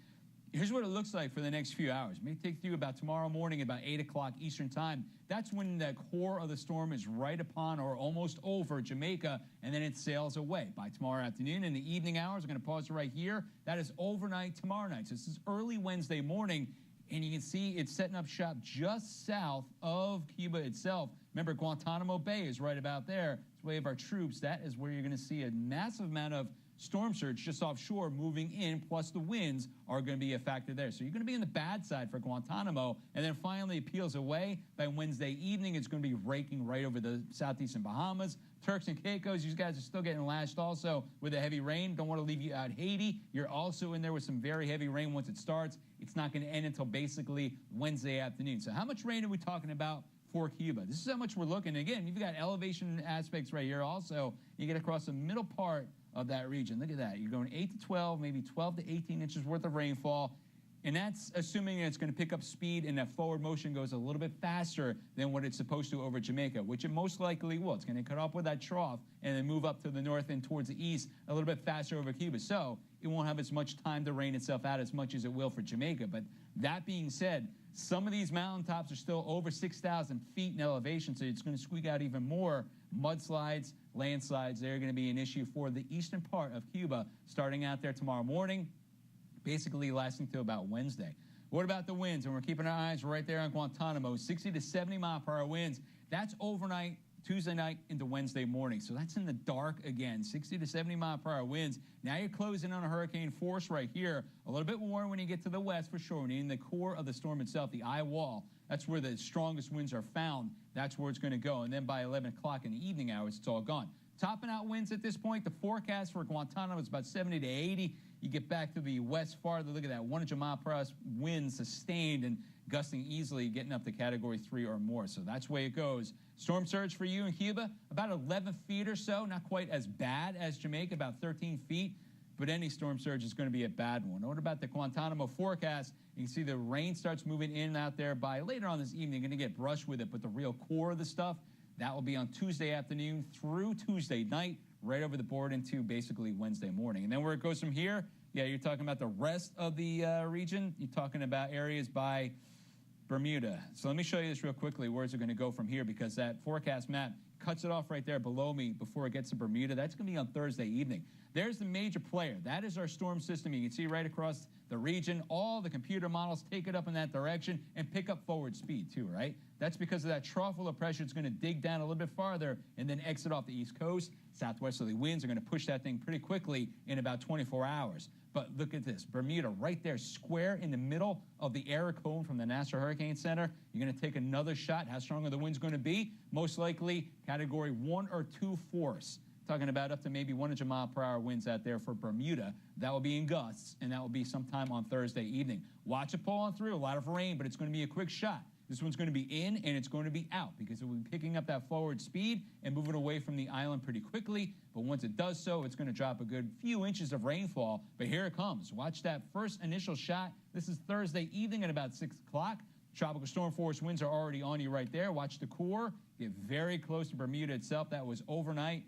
Here's what it looks like for the next few hours. It may take you about tomorrow morning, about 8 o'clock Eastern time. That's when the core of the storm is right upon or almost over Jamaica, and then it sails away. By tomorrow afternoon, in the evening hours, I'm going to pause right here. That is overnight tomorrow night. So this is early Wednesday morning, and you can see it's setting up shop just south of Cuba itself. Remember, Guantanamo Bay is right about there. It's way of our troops. That is where you're going to see a massive amount of storm surge just offshore moving in, plus the winds are going to be a factor there. So you're going to be on the bad side for Guantanamo, and then finally it peels away. By Wednesday evening, it's going to be raking right over the southeastern Bahamas. Turks and Caicos, you guys are still getting lashed also with the heavy rain. Don't want to leave you out. Haiti, you're also in there with some very heavy rain once it starts. It's not going to end until basically Wednesday afternoon. So how much rain are we talking about for Cuba? This is how much we're looking. Again, you've got elevation aspects right here also. You get across the middle part of that region. Look at that. You're going 8 to 12, maybe 12 to 18 inches worth of rainfall. And that's assuming it's going to pick up speed and that forward motion goes a little bit faster than what it's supposed to over Jamaica, which it most likely will. It's going to cut off with that trough and then move up to the north and towards the east a little bit faster over Cuba. So it won't have as much time to rain itself out as much as it will for Jamaica. But that being said, some of these mountaintops are still over 6,000 feet in elevation, so it's going to squeak out even more. Mudslides, landslides, they're going to be an issue for the eastern part of Cuba starting out there tomorrow morning, basically lasting till about Wednesday. What about the winds? And we're keeping our eyes right there on Guantanamo, 60 to 70 mile per hour winds. That's overnight, Tuesday night into Wednesday morning. So that's in the dark again, 60 to 70 mile per hour winds. Now you're closing on a hurricane force right here. A little bit warm when you get to the west for sure. When you're in the core of the storm itself, the eye wall, that's where the strongest winds are found. That's where it's going to go. And then by 11 o'clock in the evening hours, it's all gone. Topping out winds at this point, the forecast for Guantanamo is about 70 to 80. You get back to the west farther, look at that, 100 mile per hour wind sustained and gusting easily, getting up to Category 3 or more. So that's the way it goes. Storm surge for you in Cuba, about 11 feet or so, not quite as bad as Jamaica, about 13 feet. But any storm surge is going to be a bad one. What about the Guantanamo forecast? You can see the rain starts moving in and out there by later on this evening. You're going to get brushed with it, but the real core of the stuff, that will be on Tuesday afternoon through Tuesday night. right over the board into basically Wednesday morning. And then where it goes from here, yeah, you're talking about the rest of the region. You're talking about areas by Bermuda. So let me show you this real quickly, where it's going to go from here, because that forecast map cuts it off right there below me before it gets to Bermuda. That's going to be on Thursday evening. There's the major player. That is our storm system. You can see right across the region. All the computer models take it up in that direction and pick up forward speed too, right? That's because of that trough of pressure. It's going to dig down a little bit farther and then exit off the East Coast. Southwesterly winds are going to push that thing pretty quickly in about 24 hours. But look at this. Bermuda right there, square in the middle of the error cone from the NASA Hurricane Center. You're going to take another shot. How strong are the winds going to be? Most likely Category 1 or 2 force. Talking about up to maybe 100-mile-per-hour winds out there for Bermuda. That will be in gusts, and that will be sometime on Thursday evening. Watch it pull on through. A lot of rain, but it's going to be a quick shot. This one's going to be in, and it's going to be out because it will be picking up that forward speed and moving away from the island pretty quickly. But once it does so, it's going to drop a good few inches of rainfall. But here it comes. Watch that first initial shot. This is Thursday evening at about 6 o'clock. Tropical storm force winds are already on you right there. Watch the core get very close to Bermuda itself. That was overnight.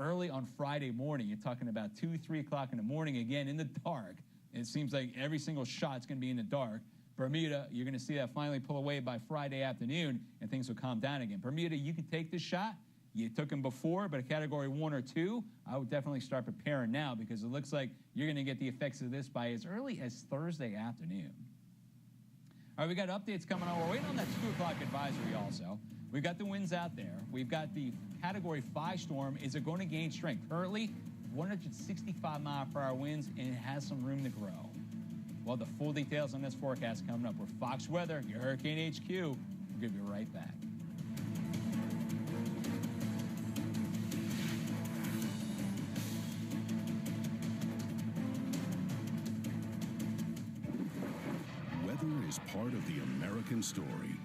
Early on Friday morning, you're talking about 2, 3 o'clock in the morning, again in the dark. It seems like every single shot's going to be in the dark. Bermuda, you're going to see that finally pull away by Friday afternoon, and things will calm down again. Bermuda, you can take this shot. You took him before, but a Category 1 or 2, I would definitely start preparing now because it looks like you're going to get the effects of this by as early as Thursday afternoon. All right, we got updates coming on. We're waiting on that 2 o'clock advisory also. We've got the winds out there. We've got the Category 5 storm. Is it going to gain strength? Currently, 165-mile-per-hour winds, and it has some room to grow. Well, the full details on this forecast coming up. We're Fox Weather, your Hurricane HQ. We'll give you right back. Weather is part of the American story.